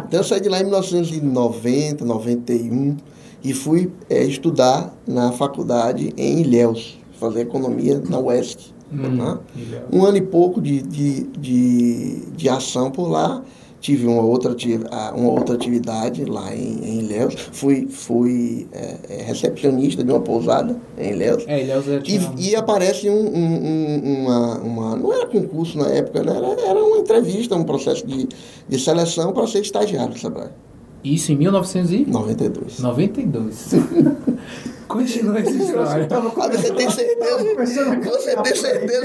Então eu saí de lá em 1990, 91 e fui estudar na faculdade em Ilhéus, fazer economia na UESC. Né? Um ano e pouco de ação por lá. Tive uma outra atividade lá em Ilhéus. Fui recepcionista de uma pousada em Ilhéus. Ilhéus e aparece não era concurso na época, né? Era uma entrevista, um processo de seleção para ser estagiário do Sebrae. Isso em 1992. 92. Continua essa história. Você tem certeza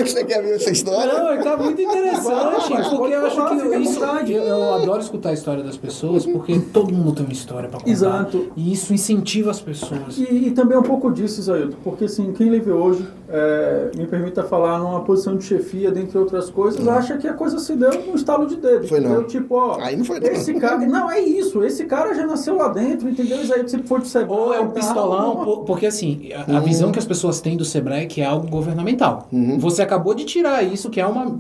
que você quer ver essa história? Não, tá muito interessante, porque eu acho que eu adoro escutar a história das pessoas, porque todo mundo tem uma história para contar. Exato. E isso incentiva as pessoas. E também um pouco disso, Isailton, porque assim, quem lhe vê hoje, me permita falar, numa posição de chefia, dentre outras coisas, acha que a coisa se deu num estalo de dedo. Foi não. Tipo, aí não foi não. Esse cara, não, é isso, esse cara já nasceu lá dentro, entendeu? Isailton sempre foi pro Sebrae. Ou é um pistolão, porque assim, a visão que as pessoas têm do Sebrae é que é algo governamental. Você acabou de tirar isso, que é uma...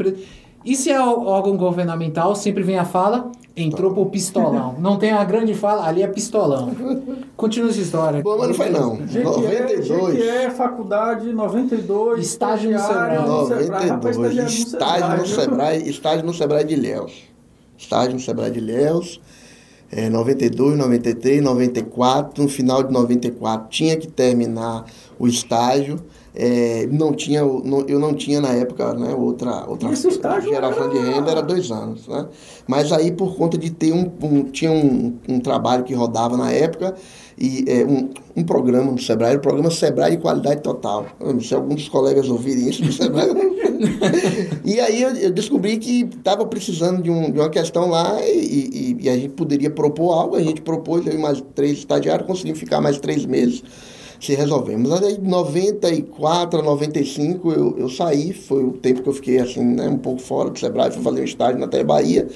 E se é órgão governamental, sempre vem a fala, entrou por pistolão. Não tem a grande fala, ali é pistolão. Continua essa história. Bom, mas não foi não. 92. Jequié, faculdade, 92. Estágio no Sebrae. 92. Estágio no Sebrae de Ilhéus. Estágio no Sebrae de Ilhéus. 92, 93, 94, no final de 94 tinha que terminar o estágio. Eu não tinha na época, né, outra geração de renda, era 2 anos. Né? Mas aí por conta de ter tinha um trabalho que rodava na época, e um programa no Sebrae, o programa Sebrae de Qualidade Total. Se alguns dos colegas ouvirem isso do Sebrae. E aí eu descobri que estava precisando de uma questão lá e a gente poderia propor algo, a gente propôs, eu e mais 3 estagiários, conseguimos ficar mais 3 meses se resolvemos. Mas aí de 94 a 95 eu saí, foi o tempo que eu fiquei assim, né, um pouco fora do Sebrae, fui fazer um estágio na Bahia.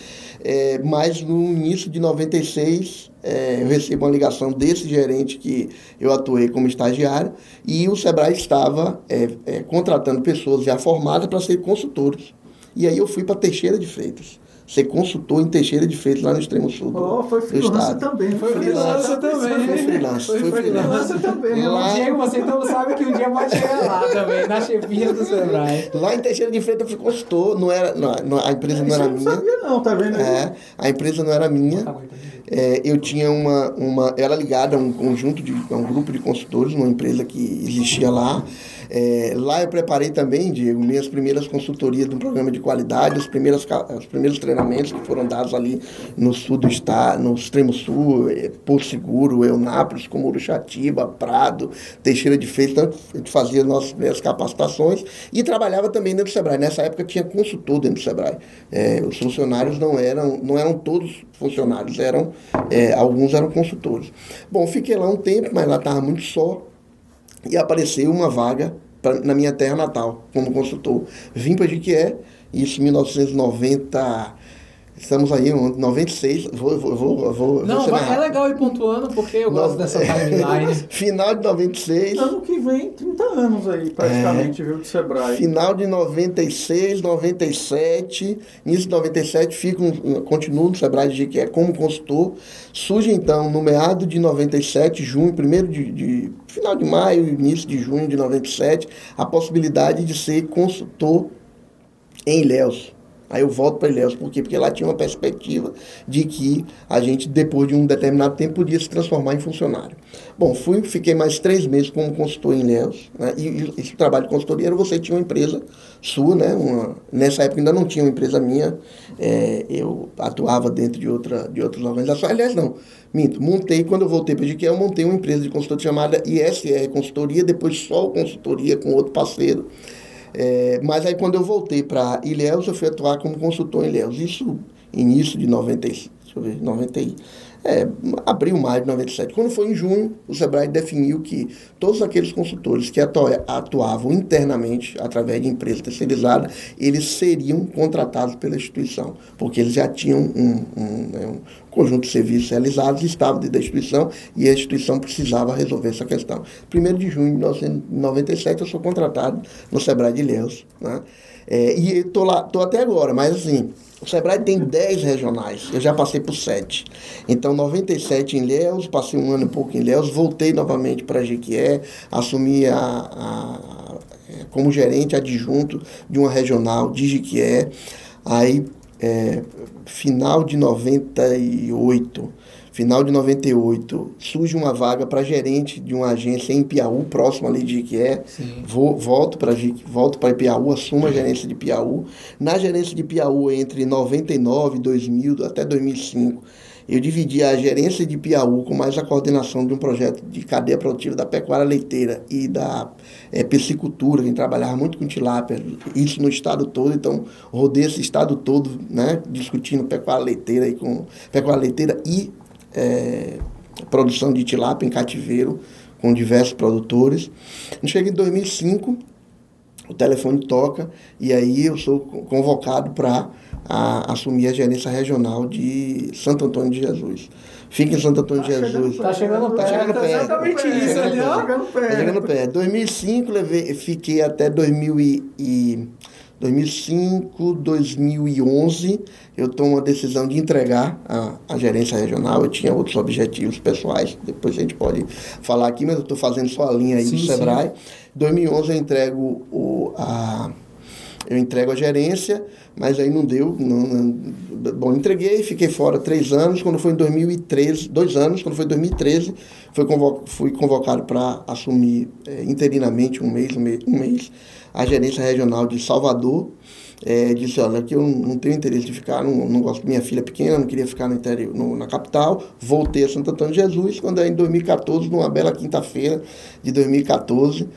Mas no início de 96 eu recebo uma ligação desse gerente que eu atuei como estagiário e o Sebrae estava contratando pessoas já formadas para ser consultores. E aí eu fui para Teixeira de Freitas. Ser consultor em Teixeira de Freitas, lá no extremo sul foi freelancer também. Foi freelancer também. Diego, você então sabe que um dia pode chegar lá também, na chefia do Sebrae. Lá em Teixeira de Freitas eu fui consultor, a empresa não era minha. Eu não sabia não, tá vendo aí? A empresa não era minha. Eu tinha era ligada a um grupo de consultores, uma empresa que existia lá. Lá eu preparei também, Diego, minhas primeiras consultorias do programa de qualidade, os primeiros treinamentos que foram dados ali no sul do estado, no extremo sul, Porto Seguro, Eunápolis, Comuruxatiba, Prado, Teixeira de Freitas. Então a gente fazia nossas primeiras capacitações e trabalhava também dentro do Sebrae. Nessa época tinha consultor dentro do Sebrae. Os funcionários não eram todos funcionários, alguns eram consultores. Bom, fiquei lá um tempo, mas lá estava muito só. E apareceu uma vaga na minha terra natal, como consultor. Vim para Jiquié, isso em 1990, estamos aí, 96, é legal ir pontuando, porque eu gosto dessa timeline. Final de 96. Ano que vem, 30 anos aí, praticamente, viu, do Sebrae. Final de 96, 97, início de 97, continuo no Sebrae de Jiquié como consultor. Surge então, no meado de 97, junho, final de maio, início de junho de 97, a possibilidade de ser consultor em Ilhéus. Aí eu volto para Ilhéus. Por quê? Porque lá tinha uma perspectiva de que a gente, depois de um determinado tempo, podia se transformar em funcionário. Bom, fiquei mais 3 meses como consultor em Ilhéus. Né? E esse trabalho de consultoria era você tinha uma empresa sua, né? Nessa época ainda não tinha uma empresa minha. Eu atuava dentro de outras organizações. Aliás, não. Minto. Quando eu voltei para o Jiquié, eu montei uma empresa de consultoria chamada ISR Consultoria, depois Sol Consultoria com outro parceiro. Mas aí quando eu voltei para Ilhéus, eu fui atuar como consultor em Ilhéus. Isso início de 90, deixa eu ver, abril, maio de 97. Quando foi em junho, o Sebrae definiu que todos aqueles consultores que atuavam internamente, através de empresas terceirizadas, eles seriam contratados pela instituição, porque eles já tinham um conjunto de serviços realizados, estavam dentro da instituição, e a instituição precisava resolver essa questão. 1º de junho de 1997, eu sou contratado no Sebrae de Ilhéus, né? E estou lá, estou até agora, mas assim, o Sebrae tem 10 regionais, eu já passei por 7. Então, 97 em Ilhéus, passei um ano e pouco em Ilhéus, voltei novamente para Jequié, assumi como gerente adjunto de uma regional de Jequié. Aí, final de 98, surge uma vaga para gerente de uma agência em Piauí, próximo ali de Jequié. Volto para Piauí, assumo a gerência de Piauí. Na gerência de Piauí, entre 99, 2000 até 2005, eu dividi a gerência de Piauí com mais a coordenação de um projeto de cadeia produtiva da pecuária leiteira e da piscicultura, que trabalhava muito com tilápia, isso no estado todo. Então, rodei esse estado todo, né, discutindo pecuária leiteira e produção de tilápia em cativeiro com diversos produtores. Chega em 2005, o telefone toca e aí eu sou convocado para assumir a gerência regional de Santo Antônio de Jesus. Fica em Santo Antônio de Jesus. Tá chegando perto. Exatamente isso ali, ó. Tá chegando perto. 2005, fiquei até 2005, 2011, eu tomo a decisão de entregar a gerência regional. Eu tinha outros objetivos pessoais, depois a gente pode falar aqui, mas eu estou fazendo só a linha aí do Sebrae. Em 2011 eu entrego a gerência, mas aí não deu. Bom, entreguei, fiquei fora 3 anos. Quando foi em 2013, 2 anos, quando foi em 2013, fui convocado para assumir interinamente um mês, a gerência regional de Salvador. Disse, olha, que eu não tenho interesse de ficar, não gosto de minha filha pequena, não queria ficar no interior, na capital. Voltei a Santo Antônio de Jesus, quando em 2014, numa bela quinta-feira de 2014,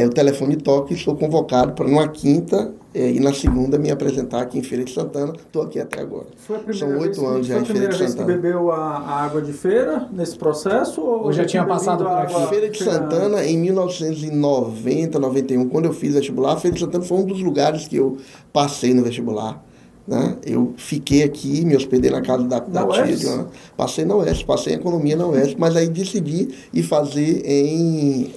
o telefone toca e sou convocado para numa quinta e na segunda me apresentar aqui em Feira de Santana. Estou aqui até agora. São 8 anos já em Feira de Santana. Foi a primeira vez que bebeu a água de feira nesse processo? Ou já tinha passado por aqui? Feira de Santana, em 1990, 91, quando eu fiz vestibular, Feira de Santana foi um dos lugares que eu passei no vestibular, né? Eu fiquei aqui, me hospedei na casa da tia de uma... Passei na UESP, passei em economia na UESP, mas aí decidi ir fazer em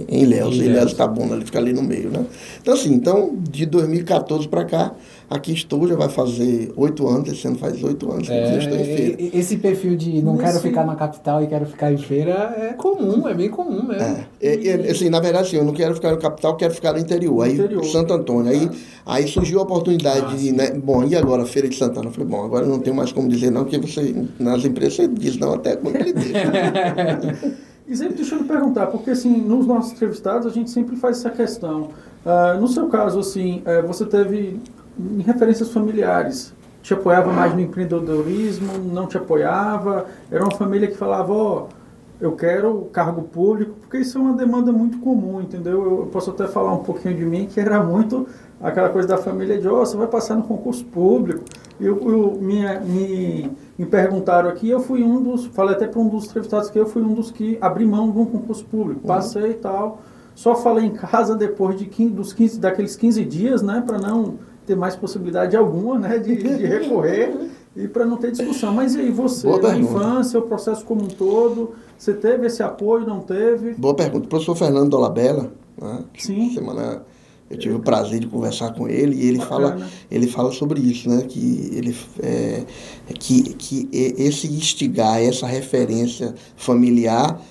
Ilhéus. Ilhéus Itabuna, ele fica ali no meio, né? Então assim, de 2014 para cá, aqui estou, já vai fazer 8 anos, esse ano faz 8 anos que eu estou em feira. Esse perfil de não quero ficar na capital e quero ficar em feira é comum, é bem comum mesmo. Assim, na verdade, assim, eu não quero ficar na capital, quero ficar no interior. Santo Antônio. Aí surgiu a oportunidade de, né? Bom, e agora, Feira de Santana? Eu falei, bom, agora não tenho mais como dizer não, porque nas empresas você diz não até quando ele deixa. E sempre deixa eu lhe perguntar, porque assim, nos nossos entrevistados a gente sempre faz essa questão. No seu caso, assim, você teve em referências familiares, te apoiava mais no empreendedorismo, não te apoiava? Era uma família que falava, eu quero cargo público, porque isso é uma demanda muito comum, entendeu? Eu posso até falar um pouquinho de mim, que era muito aquela coisa da família de, você vai passar no concurso público. Me perguntaram aqui, eu fui falei até para um dos entrevistados que eu fui um dos que abri mão de um concurso público, passei e tal, só falei em casa depois daqueles 15 dias, né, para não ter mais possibilidade alguma, né, de recorrer e para não ter discussão. Mas e aí, você, na infância, o processo como um todo, você teve esse apoio, não teve? Boa pergunta. O professor Fernando Dolabella, né, Sim. Semana eu tive o prazer de conversar com ele e ele fala sobre isso, né, que esse instigar, essa referência familiar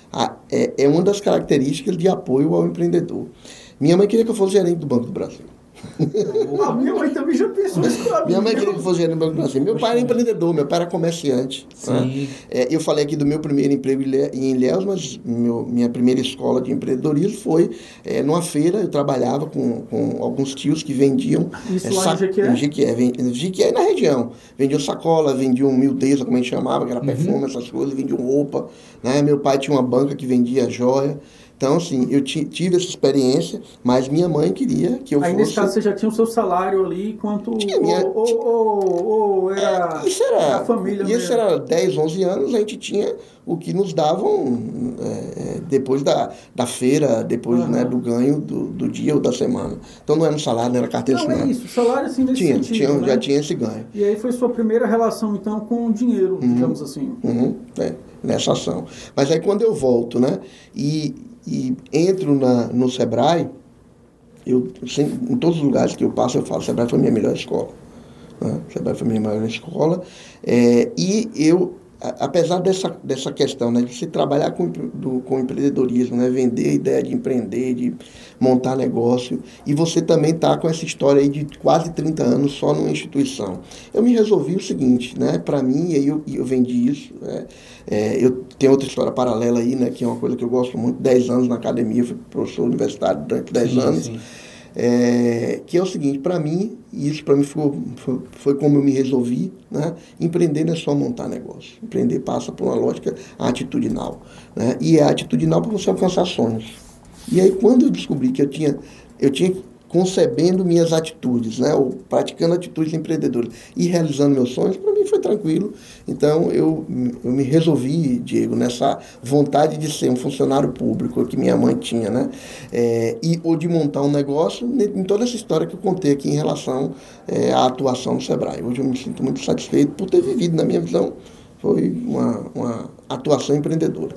é uma das características de apoio ao empreendedor. Minha mãe queria que eu fosse gerente do Banco do Brasil. Minha mãe também já pensou isso. Minha mãe queria que eu fosse gerente do Banco do Brasil. Meu pai era empreendedor, meu pai era comerciante. Né? Eu falei aqui do meu primeiro emprego em Ilhéus, mas minha primeira escola de empreendedorismo foi numa feira. Eu trabalhava com alguns tios que vendiam... Isso lá em Jequié? Jequié na região. Vendiam sacola, vendiam miudeza, como a gente chamava, que era perfume, essas coisas, vendiam roupa. Né? Meu pai tinha uma banca que vendia joia. Então, assim, eu tive essa experiência, mas minha mãe queria que eu Aí, fosse... nesse caso, você já tinha o seu salário ali, enquanto... Tinha minha- Ou era Isso era, a família isso mesmo? era 10, 11 anos, a gente tinha o que nos davam depois da feira, depois né, do ganho do dia ou da semana. Então não era um salário, não era carteira Não, é assinada. isso, salário assim nesse sentido, né? Já tinha esse ganho. E aí foi sua primeira relação, então, com o dinheiro, digamos assim. Nessa ação. Mas aí quando eu volto, né, e entro no Sebrae, em todos os lugares que eu passo, eu falo, Sebrae foi minha melhor escola. Né? Sebrae foi minha melhor escola. E eu, apesar dessa questão, né, de se trabalhar com empreendedorismo, né, vender a ideia de empreender, de montar negócio, e você também está com essa história aí de quase 30 anos só numa instituição. Eu me resolvi o seguinte, né, para mim, e aí eu vendi isso, eu tenho outra história paralela aí, né, que é uma coisa que eu gosto muito, 10 anos na academia, fui professor universitário durante 10 anos, Sim. Que é o seguinte, para mim, e isso para mim foi como eu me resolvi, né? Empreender não é só montar negócio. Empreender passa por uma lógica atitudinal, né? E é atitudinal para você alcançar sonhos. E aí quando eu descobri que eu tinha concebendo minhas atitudes, né? Ou praticando atitudes empreendedoras e realizando meus sonhos, para mim foi tranquilo. Então eu me resolvi, Diego, nessa vontade de ser um funcionário público que minha mãe tinha, né? Ou de montar um negócio, em toda essa história que eu contei aqui em relação à atuação no Sebrae. Hoje eu me sinto muito satisfeito por ter vivido, na minha visão, foi uma atuação empreendedora.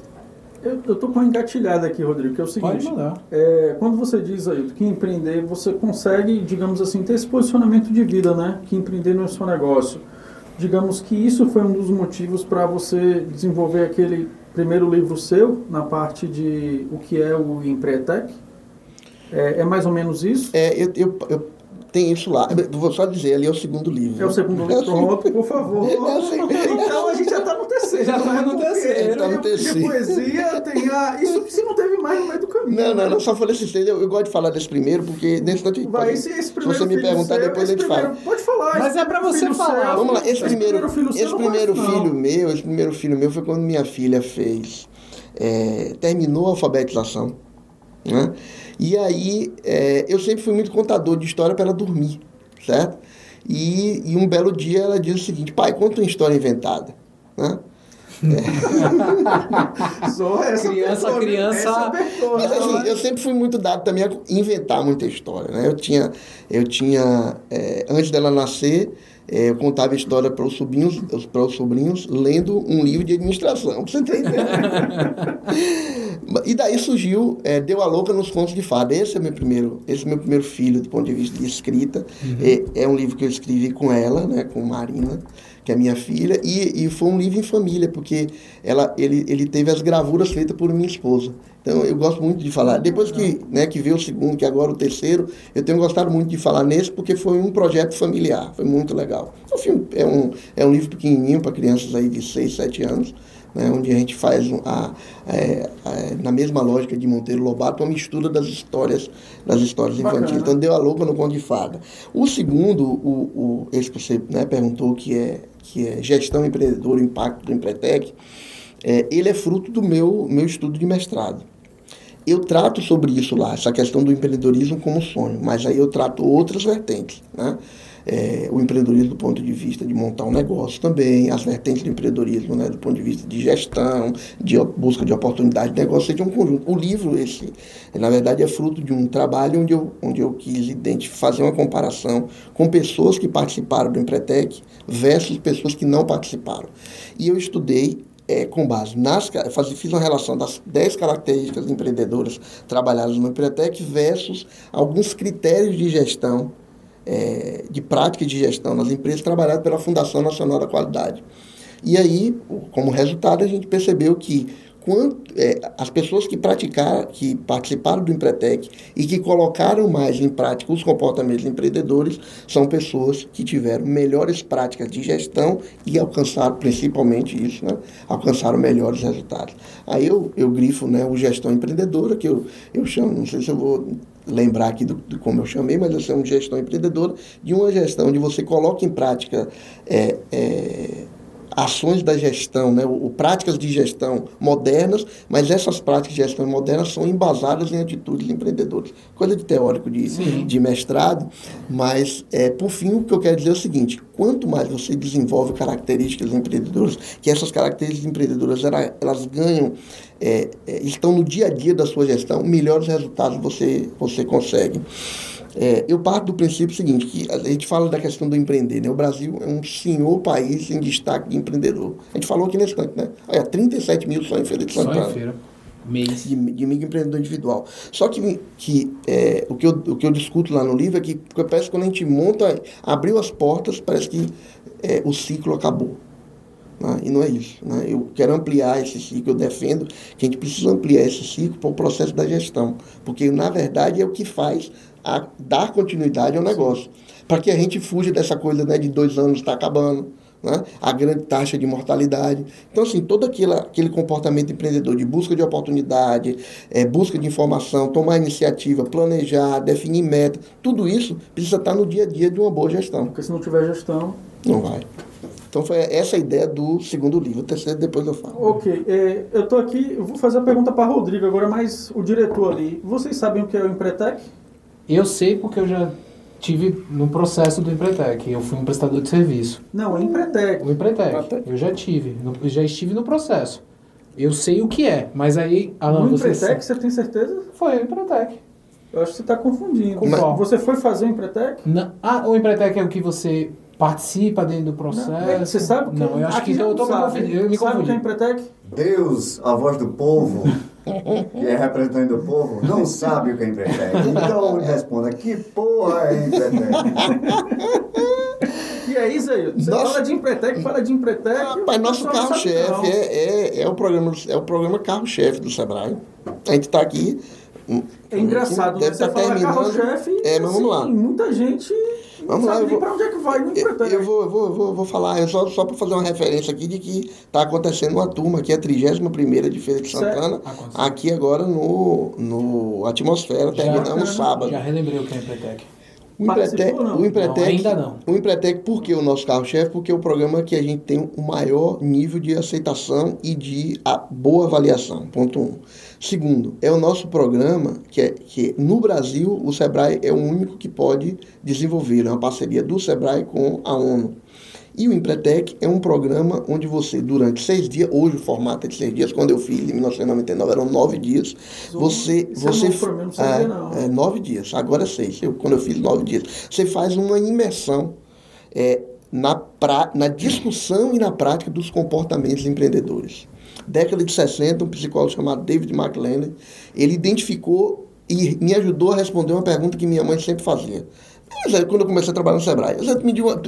Eu estou com uma engatilhada aqui, Rodrigo, que é o seguinte. Pode mandar. Quando você diz aí que empreender, você consegue, digamos assim, ter esse posicionamento de vida, né? Que empreender não é só negócio. Digamos que isso foi um dos motivos para você desenvolver aquele primeiro livro seu, na parte de o que é o Empretec. É mais ou menos isso? Eu tenho isso lá. Eu vou só dizer, ali é o segundo livro. É o segundo livro, pronto, por favor. Então a gente já está no terceiro. Já tá no terceiro. Tá no terceiro. De poesia tem isso se não teve mais no meio do caminho. Não, só falei assim, eu gosto de falar desse primeiro, porque nesse instante Esse se você me perguntar, seu, depois a gente fala. Pode falar. Mas é pra você falar. Seu, Vamos lá, esse primeiro filho filho meu foi quando minha filha terminou a alfabetização, né? E aí, eu sempre fui muito contador de história para ela dormir, certo? E um belo dia ela disse o seguinte, pai, conta uma história inventada, né? Criança. Mas assim, eu sempre fui muito dado também a inventar muita história, né? Eu tinha antes dela nascer, eu contava história para os sobrinhos, lendo um livro de administração, pra você ter ideia. E daí surgiu, Deu a Louca nos Contos de Fada. Esse é meu primeiro filho, do ponto de vista de escrita. É um livro que eu escrevi com ela, né, com Marina, que é minha filha, e foi um livro em família, porque ele teve as gravuras feitas por minha esposa. Então, eu gosto muito de falar. Depois que veio o segundo, que agora o terceiro, eu tenho gostado muito de falar nesse, porque foi um projeto familiar, foi muito legal. O filme é um livro pequenininho para crianças aí de 6, 7 anos, né, onde a gente faz, na mesma lógica de Monteiro Lobato, uma mistura das histórias infantis. Então, Deu a Louca no Conto de Fada. O segundo, esse que você, né, perguntou, que é Gestão Empreendedora, o Impacto do Empretec, ele é fruto do meu estudo de mestrado. Eu trato sobre isso lá, essa questão do empreendedorismo como sonho, mas aí eu trato outras vertentes, né? O empreendedorismo do ponto de vista de montar um negócio também, as vertentes do empreendedorismo, né, do ponto de vista de gestão, de busca de oportunidade de negócio, seja um conjunto. O livro, na verdade, é fruto de um trabalho onde eu quis fazer uma comparação com pessoas que participaram do Empretec versus pessoas que não participaram. E eu estudei com base fiz uma relação das 10 características empreendedoras trabalhadas no Empretec versus alguns critérios de gestão, de prática de gestão nas empresas trabalhadas pela Fundação Nacional da Qualidade. E aí, como resultado, a gente percebeu que as pessoas que participaram do Empretec e que colocaram mais em prática os comportamentos empreendedores são pessoas que tiveram melhores práticas de gestão e alcançaram, principalmente isso, né? Alcançaram melhores resultados. Aí eu grifo, né, o Gestão Empreendedora, que eu chamo, não sei se eu vou lembrar aqui de como eu chamei, mas essa é uma gestão empreendedora, de uma gestão onde você coloca em prática ações da gestão, né, práticas de gestão modernas, mas essas práticas de gestão modernas são embasadas em atitudes empreendedoras. Coisa de teórico de mestrado, mas, por fim, o que eu quero dizer é o seguinte: quanto mais você desenvolve características empreendedoras, que essas características empreendedoras elas ganham, estão no dia a dia da sua gestão, melhores resultados você consegue. Eu parto do princípio seguinte, que a gente fala da questão do empreender, né? O Brasil é um senhor país em destaque de empreendedor. A gente falou aqui nesse tanto, né? Olha, 37 mil só em Feira de Santana. Só em feira. Mês. De microempreendedor individual. Só que o que eu discuto lá no livro é que parece que quando a gente abriu as portas, parece que o ciclo acabou. Né? E não é isso. Né? Eu quero ampliar esse ciclo, eu defendo que a gente precisa ampliar esse ciclo para o processo da gestão. Porque, na verdade, é o que faz dar continuidade ao negócio. Para que a gente fuja dessa coisa, né, de 2 anos está acabando, né? A grande taxa de mortalidade. Então, assim, todo aquele comportamento empreendedor de busca de oportunidade, busca de informação, tomar iniciativa, planejar, definir meta, tudo isso precisa estar no dia a dia de uma boa gestão. Porque se não tiver gestão... Não vai. Então, foi essa a ideia do segundo livro. O terceiro, depois eu falo. Ok. Eu estou aqui, eu vou fazer a pergunta para Rodrigo agora, mas o diretor ali, vocês sabem o que é o Empretec? Eu sei porque eu já tive no processo do Empretec. Eu fui um prestador de serviço. Não, é Empretec. O Empretec. Eu já estive no processo. Eu sei o que é, mas aí... Alan, No Empretec, você tem certeza? Foi o Empretec. Eu acho que você está confundindo. Com qual? Você foi fazer o Empretec? Não. O Empretec é o que você participa dentro do processo? Não, você sabe o que Não, eu acho que eu tô me confundindo. Eu me sabe o confundi. que é Empretec? Deus, a voz do povo, que é representante do povo, não sabe o que é Empretec. Então responda, que porra é Empretec? E é isso aí. Você fala de Empretec, Rapaz, nosso carro-chefe é o programa carro-chefe do Sebrae. A gente está aqui... É engraçado, né? Você fala carro-chefe e mas vamos lá. Muita gente não sabe nem para onde é que vai no Empretec. Eu vou falar, só para fazer uma referência aqui de que está acontecendo uma turma aqui, a 31ª de Feira de Santana, aqui agora no Atmosfera, terminamos sábado. Já relembrei o que é Empretec. Ainda não. O Empretec, por que o nosso carro-chefe? Porque é o programa que a gente tem o maior nível de aceitação e de boa avaliação, ponto 1. Segundo, é o nosso programa que no Brasil o Sebrae é o único que pode desenvolver, é uma parceria do Sebrae com a ONU. E o Empretec é um programa onde você, durante 6 dias, hoje o formato é de 6 dias, quando eu fiz em 1999 eram 9 dias, você 9 dias, agora é 6, quando eu fiz 9 dias, você faz uma imersão na discussão e na prática dos comportamentos empreendedores. Década de 60, um psicólogo chamado David McLennan, ele identificou e me ajudou a responder uma pergunta que minha mãe sempre fazia. Mas aí, quando eu comecei a trabalhar no Sebrae,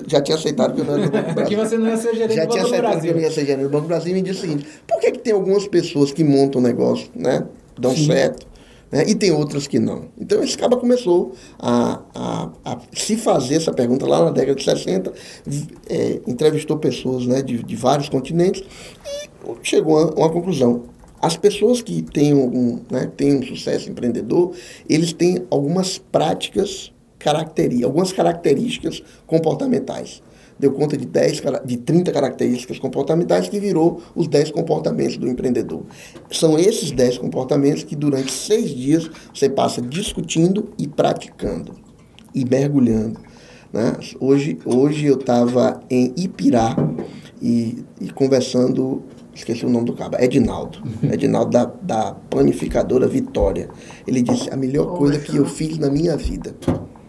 já tinha aceitado que eu não era do Banco do Brasil. Que você não ia ser gerente do Banco do Brasil. Já tinha aceitado que eu não ia ser gerente do Banco do Brasil e me disse o seguinte: por que tem algumas pessoas que montam um negócio, né, dão certo, né, e tem outras que não? Então esse cara começou a se fazer essa pergunta lá na década de 60, entrevistou pessoas, né, de vários continentes e chegou a uma conclusão. As pessoas que têm um sucesso empreendedor, eles têm algumas algumas características comportamentais. Deu conta de 30 características comportamentais que virou os 10 comportamentos do empreendedor. São esses 10 comportamentos que durante 6 dias você passa discutindo e praticando e mergulhando. Né? Hoje eu estava em Ipirá e conversando, esqueci o nome do cara, Edinaldo da panificadora Vitória. Ele disse: a melhor coisa que eu fiz na minha vida.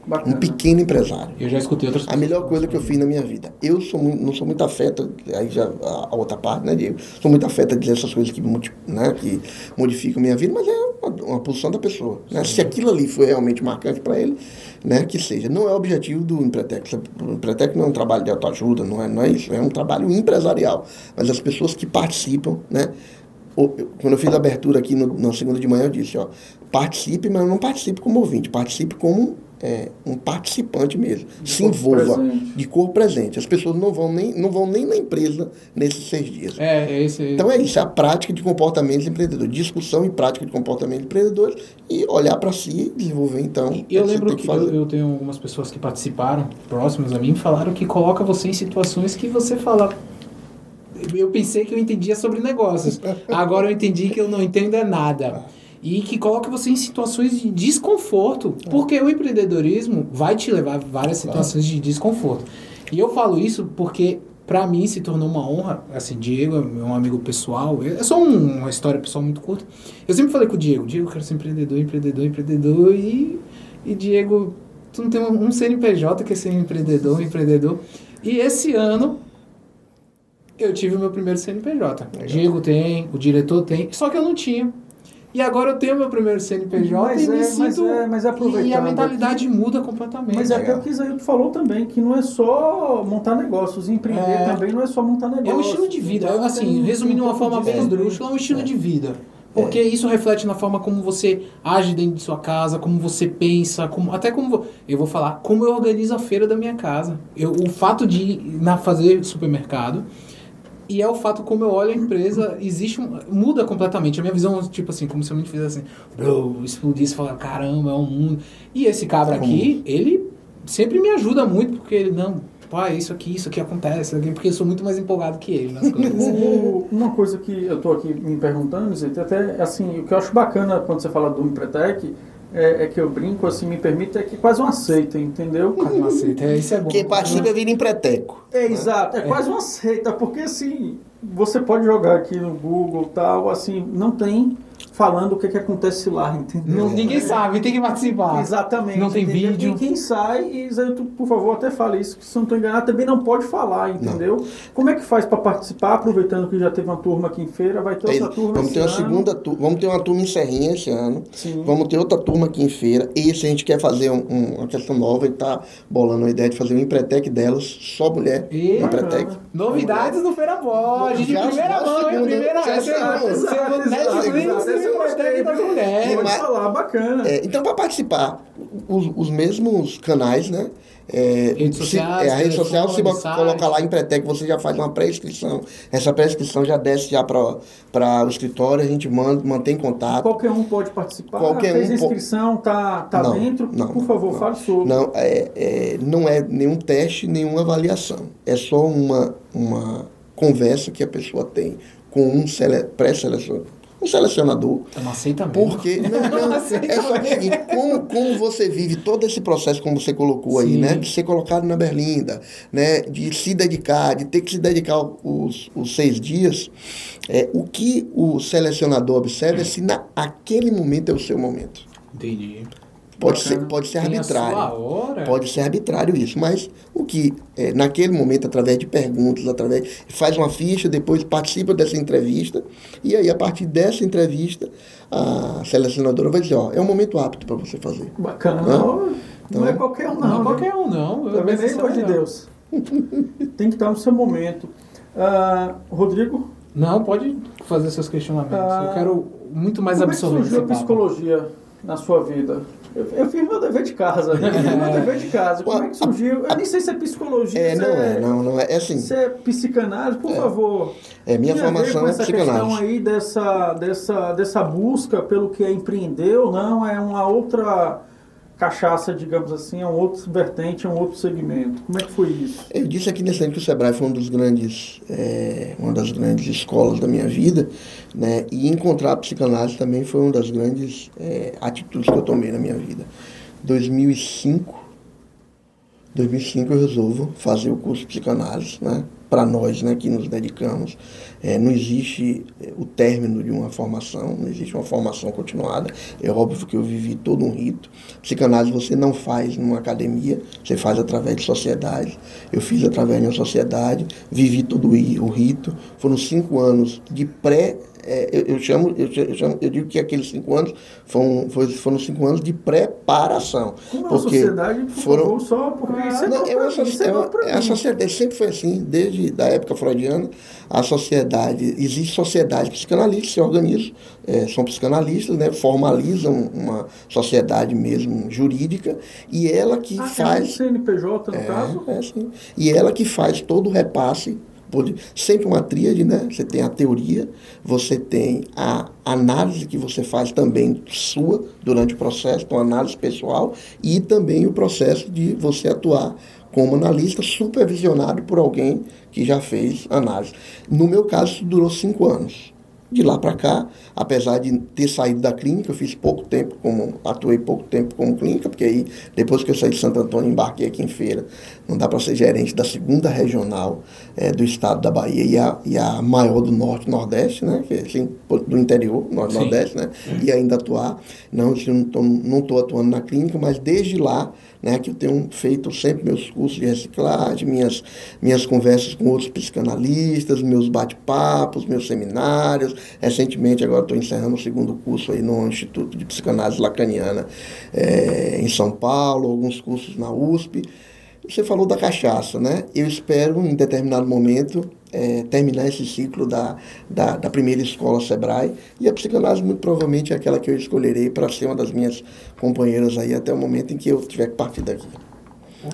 Bacana. Um pequeno empresário. Eu já escutei outras pessoas. A melhor coisa que eu fiz na minha vida. Eu não sou muito afeto, aí já a outra parte, né, Diego? Sou muito afeto a dizer essas coisas que modificam a minha vida, mas é uma posição da pessoa. Né? Se aquilo ali foi realmente marcante para ele, né, que seja. Não é o objetivo do Empretec. O Empretec não é um trabalho de autoajuda, não é isso. É um trabalho empresarial. Mas as pessoas que participam, né? Quando eu fiz a abertura aqui na segunda de manhã, eu disse, participe, mas não participe como ouvinte, participe como um participante mesmo. Se envolva de corpo presente. As pessoas não vão nem na empresa nesses 6 dias. Então é isso, a prática de comportamentos empreendedores, discussão e prática de comportamentos empreendedores e olhar para si e desenvolver então. Eu lembro que eu tenho algumas pessoas que participaram, próximas a mim, falaram que coloca você em situações que você fala... eu pensei que eu entendia sobre negócios. Agora eu entendi que eu não entendo é nada. E que coloca você em situações de desconforto. Porque o empreendedorismo vai te levar a várias situações de desconforto. E eu falo isso porque, pra mim, se tornou uma honra. Assim, Diego é meu amigo pessoal. É só uma história pessoal muito curta. Eu sempre falei com o Diego, eu quero ser empreendedor. E Diego, tu não tem um CNPJ que é ser empreendedor. E esse ano, eu tive o meu primeiro CNPJ. O Diego tem, o diretor tem, só que eu não tinha. E agora eu tenho meu primeiro CNPJ e me sinto... Mas aproveitando e a mentalidade muda completamente. Mas até o que Isaíto falou também, que não é só montar negócios, empreender também não é só montar negócios. É um estilo de vida. Assim, resumindo de uma forma bem esdrúxula, é um estilo de vida. Porque isso reflete na forma como você age dentro de sua casa, como você pensa, até como... Eu vou falar, como eu organizo a feira da minha casa. O fato de ir fazer supermercado... E é o fato como eu olho a empresa, muda completamente. A minha visão, tipo assim, como se eu me fizesse assim, explodisse e falar, caramba, é um mundo. E esse cabra aqui, ele sempre me ajuda muito, porque ele, não, pai, isso aqui acontece, porque eu sou muito mais empolgado que ele nas coisas. Uma coisa que eu tô aqui me perguntando, Zé, até assim, o que eu acho bacana quando você fala do Empretec, é que eu brinco, assim, me permite, é que quase uma seita, entendeu? Quase uma seita, isso é bom. Quem participa vira empreteco. Exato, quase uma seita, porque assim, você pode jogar aqui no Google e tal, assim, não tem falando o que acontece lá, entendeu? Ninguém sabe, tem que participar. Exatamente. Não tem entendeu? vídeo. E quem sai, e Zé, tu, por favor, até fale isso, que se eu não estou enganado, também não pode falar, entendeu? Não. Como é que faz para participar, aproveitando que já teve uma turma aqui em feira, vai ter outra turma vamos ter uma segunda turma, vamos ter uma turma em Serrinha esse ano. Sim. Vamos ter outra turma aqui em feira. Esse a gente quer fazer uma questão nova, ele tá bolando a ideia de fazer um Empretec delas, só mulher, Empretec. Novidades no Feira Boa, de primeira mão, hein? Pode falar, bacana. Então, para participar, os mesmos canais, né? A rede social, se você colocar lá em Empretec, você já faz uma pré-inscrição. Essa pré-inscrição já desce já para o escritório, a gente mantém contato. Qualquer um pode participar? Fez a inscrição, tá não, dentro? Não, por favor, fale sobre. Não é nenhum teste, nenhuma avaliação. É só uma conversa que a pessoa tem com um selecionador. Não aceita mesmo. Porque, não é só o seguinte, como você vive todo esse processo, como você colocou aí, né? De ser colocado na berlinda, né? De se dedicar, de ter que se dedicar os 6 dias, o que o selecionador observa é se naquele momento é o seu momento. Entendi. Pode ser arbitrário. Pode ser arbitrário isso, mas o que naquele momento, através de perguntas, faz uma ficha, depois participa dessa entrevista, e aí a partir dessa entrevista, a selecionadora vai dizer, é um momento apto para você fazer. Bacana. Não é qualquer um, não. Não é qualquer um, não. Também nem pelo de Deus. Tem que estar no seu momento. Rodrigo? Não, pode fazer seus questionamentos. Eu quero muito mais absorver. Como é que surgiu a psicologia na sua vida? Eu fiz meu dever de casa. Como é que surgiu? Eu nem sei se é psicologia. Não é. É assim. Se é psicanálise, por favor. Minha formação é psicanálise. Essa questão aí dessa busca pelo que é empreender ou não, é uma outra cachaça, digamos assim, é um outro vertente, é um outro segmento. Como é que foi isso? Eu disse aqui nesse ano que o Sebrae foi uma das grandes escolas da minha vida, né? E encontrar a psicanálise também foi uma das grandes atitudes que eu tomei na minha vida. 2005 eu resolvo fazer o curso de psicanálise, né? Para nós, né, que nos dedicamos, não existe o término de uma formação, não existe uma formação continuada. É óbvio que eu vivi todo um rito. Psicanálise você não faz numa academia, você faz através de sociedade. Eu fiz através de uma sociedade, vivi todo o rito. Foram 5 anos de eu digo que aqueles 5 anos foram 5 anos de preparação. Como a sociedade, favor, só porque a sociedade sempre foi assim, desde a época freudiana. Existe sociedade psicanalista, se organizam, são psicanalistas, né, formalizam uma sociedade mesmo jurídica, e ela que faz... É um CNPJ, no caso? Sim. E ela que faz todo o repasse, sempre uma tríade, né? Você tem a teoria, você tem a análise que você faz também sua durante o processo, então análise pessoal, e também o processo de você atuar como analista, supervisionado por alguém que já fez análise. No meu caso, isso durou 5 anos. De lá para cá, apesar de ter saído da clínica, eu atuei pouco tempo como clínica, porque aí, depois que eu saí de Santo Antônio, embarquei aqui em Feira, não dá para ser gerente da 2ª regional do estado da Bahia e a maior do Norte e Nordeste, né? Que, assim, do interior, Norte e Nordeste, né? E ainda atuar. Não estou atuando na clínica, mas desde lá, né, que eu tenho feito sempre meus cursos de reciclagem, minhas conversas com outros psicanalistas, meus bate-papos, meus seminários. Recentemente, agora estou encerrando o 2º curso aí no Instituto de Psicanálise Lacaniana em São Paulo, alguns cursos na USP. Você falou da cachaça, né? Eu espero, em determinado momento, terminar esse ciclo da primeira escola Sebrae, e a psicanálise muito provavelmente é aquela que eu escolherei para ser uma das minhas companheiras aí até o momento em que eu tiver que partir daqui.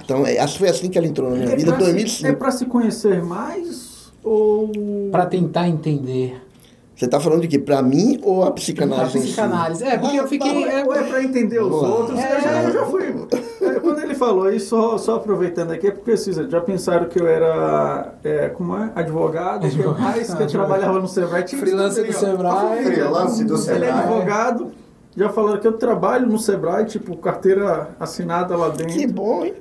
Então, foi assim que ela entrou na minha vida, em 2005. É para se conhecer mais ou... Para tentar entender. Você está falando de quê? Para mim ou a psicanálise? A psicanálise. Porque eu fiquei... Ou é para entender os outros? Eu já fui... Quando ele falou isso, só aproveitando aqui, é porque vocês já pensaram que eu era advogado, que eu trabalhava no Sebrae. Freelance do Sebrae. Freelance do Sebrae. Ele é advogado. Já falaram que eu trabalho no Sebrae, tipo, carteira assinada lá dentro. Que bom, hein?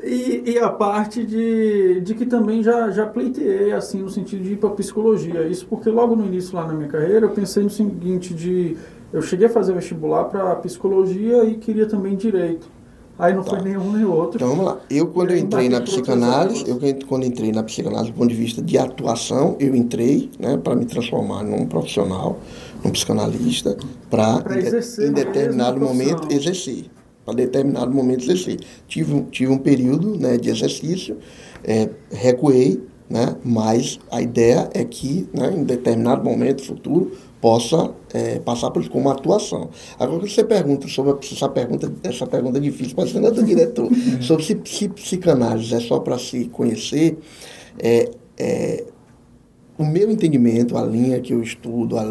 E a parte de que também já pleiteei, assim, no sentido de ir para psicologia. Isso porque logo no início lá na minha carreira, eu pensei no seguinte, eu cheguei a fazer vestibular para psicologia e queria também direito. Aí não foi nenhum nem outro. Então vamos lá. Quando eu entrei na psicanálise, do ponto de vista de atuação, eu entrei, né, para me transformar num profissional, num psicanalista, para em determinado momento exercer. Para determinado momento exercer. Tive um período, né, de exercício, recuei, né, mas a ideia é que, né, em determinado momento futuro, possa passar por isso como atuação. Agora, você pergunta sobre essa pergunta é difícil, mas você não é do diretor, sobre se psicanálise é só para se conhecer, o meu entendimento, a linha que eu estudo, a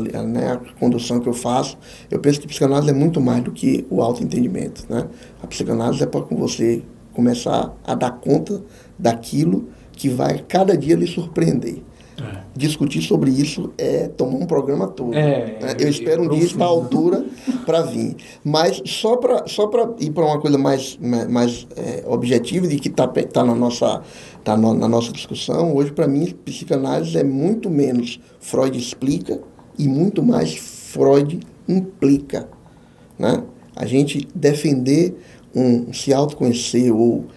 condução que eu faço, eu penso que psicanálise é muito mais do que o autoentendimento, né? A psicanálise é para você começar a dar conta daquilo que vai cada dia lhe surpreender. Discutir sobre isso tomar um programa todo. Eu espero um dia estar à altura para vir. Mas só para ir para uma coisa mais objetiva, de que está na nossa discussão, hoje, para mim, psicanálise é muito menos Freud explica e muito mais Freud implica. Né? A gente defender se autoconhecer ou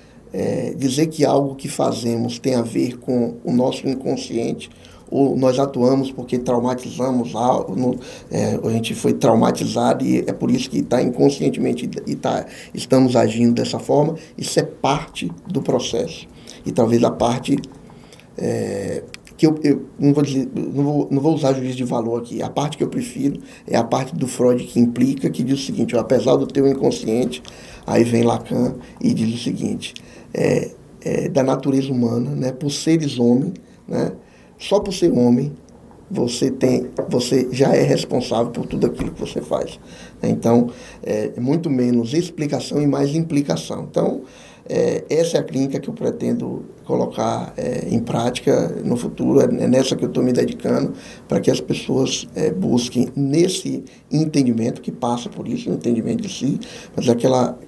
dizer que algo que fazemos tem a ver com o nosso inconsciente, ou nós atuamos porque traumatizamos algo, a gente foi traumatizado e é por isso que está inconscientemente estamos agindo dessa forma. Isso é parte do processo. E talvez a parte que eu não vou usar juízo de valor aqui. A parte que eu prefiro é a parte do Freud que implica, que diz o seguinte: apesar do teu inconsciente, aí vem Lacan e diz o seguinte: da natureza humana, né, por seres homem, né, só por ser homem, você já é responsável por tudo aquilo que você faz. Então, muito menos explicação e mais implicação. Então, essa é a clínica que eu pretendo colocar em prática no futuro, é nessa que eu estou me dedicando, para que as pessoas busquem nesse entendimento, que passa por isso, o entendimento de si, mas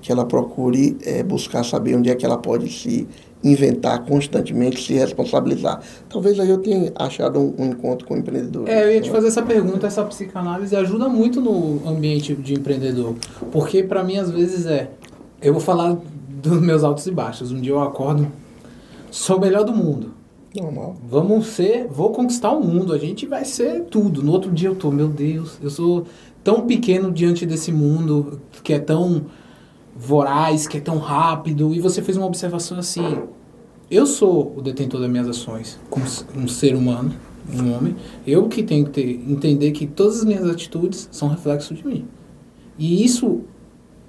que ela procure buscar saber onde é que ela pode se inventar constantemente, se responsabilizar. Talvez aí eu tenha achado um encontro com o empreendedor. Eu ia te fazer essa pergunta. Essa psicanálise ajuda muito no ambiente de empreendedor, porque para mim às vezes eu vou falar dos meus altos e baixos. Um dia eu acordo, sou o melhor do mundo. Normal. Vou conquistar o mundo, a gente vai ser tudo. No outro dia meu Deus, eu sou tão pequeno diante desse mundo que é tão voraz, que é tão rápido. E você fez uma observação assim: eu sou o detentor das minhas ações como um ser humano, um homem. Eu que tenho que entender que todas as minhas atitudes são reflexo de mim. E isso,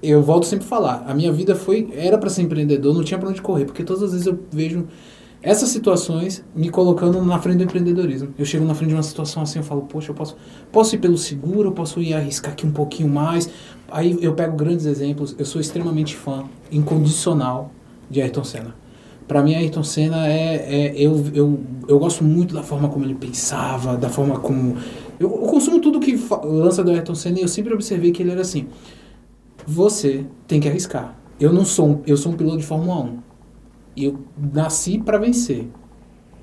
eu volto sempre a falar, a minha vida era para ser empreendedor, não tinha para onde correr, porque todas as vezes eu vejo essas situações me colocando na frente do empreendedorismo. Eu chego na frente de uma situação assim, eu falo, poxa, eu posso ir pelo seguro, eu posso ir arriscar aqui um pouquinho mais. Aí eu pego grandes exemplos, eu sou extremamente fã, incondicional, de Ayrton Senna. Para mim, Ayrton Senna eu gosto muito da forma como ele pensava, da forma como... Eu consumo tudo que lança do Ayrton Senna e eu sempre observei que ele era assim, você tem que arriscar. Eu sou um piloto de Fórmula 1. Eu nasci para vencer.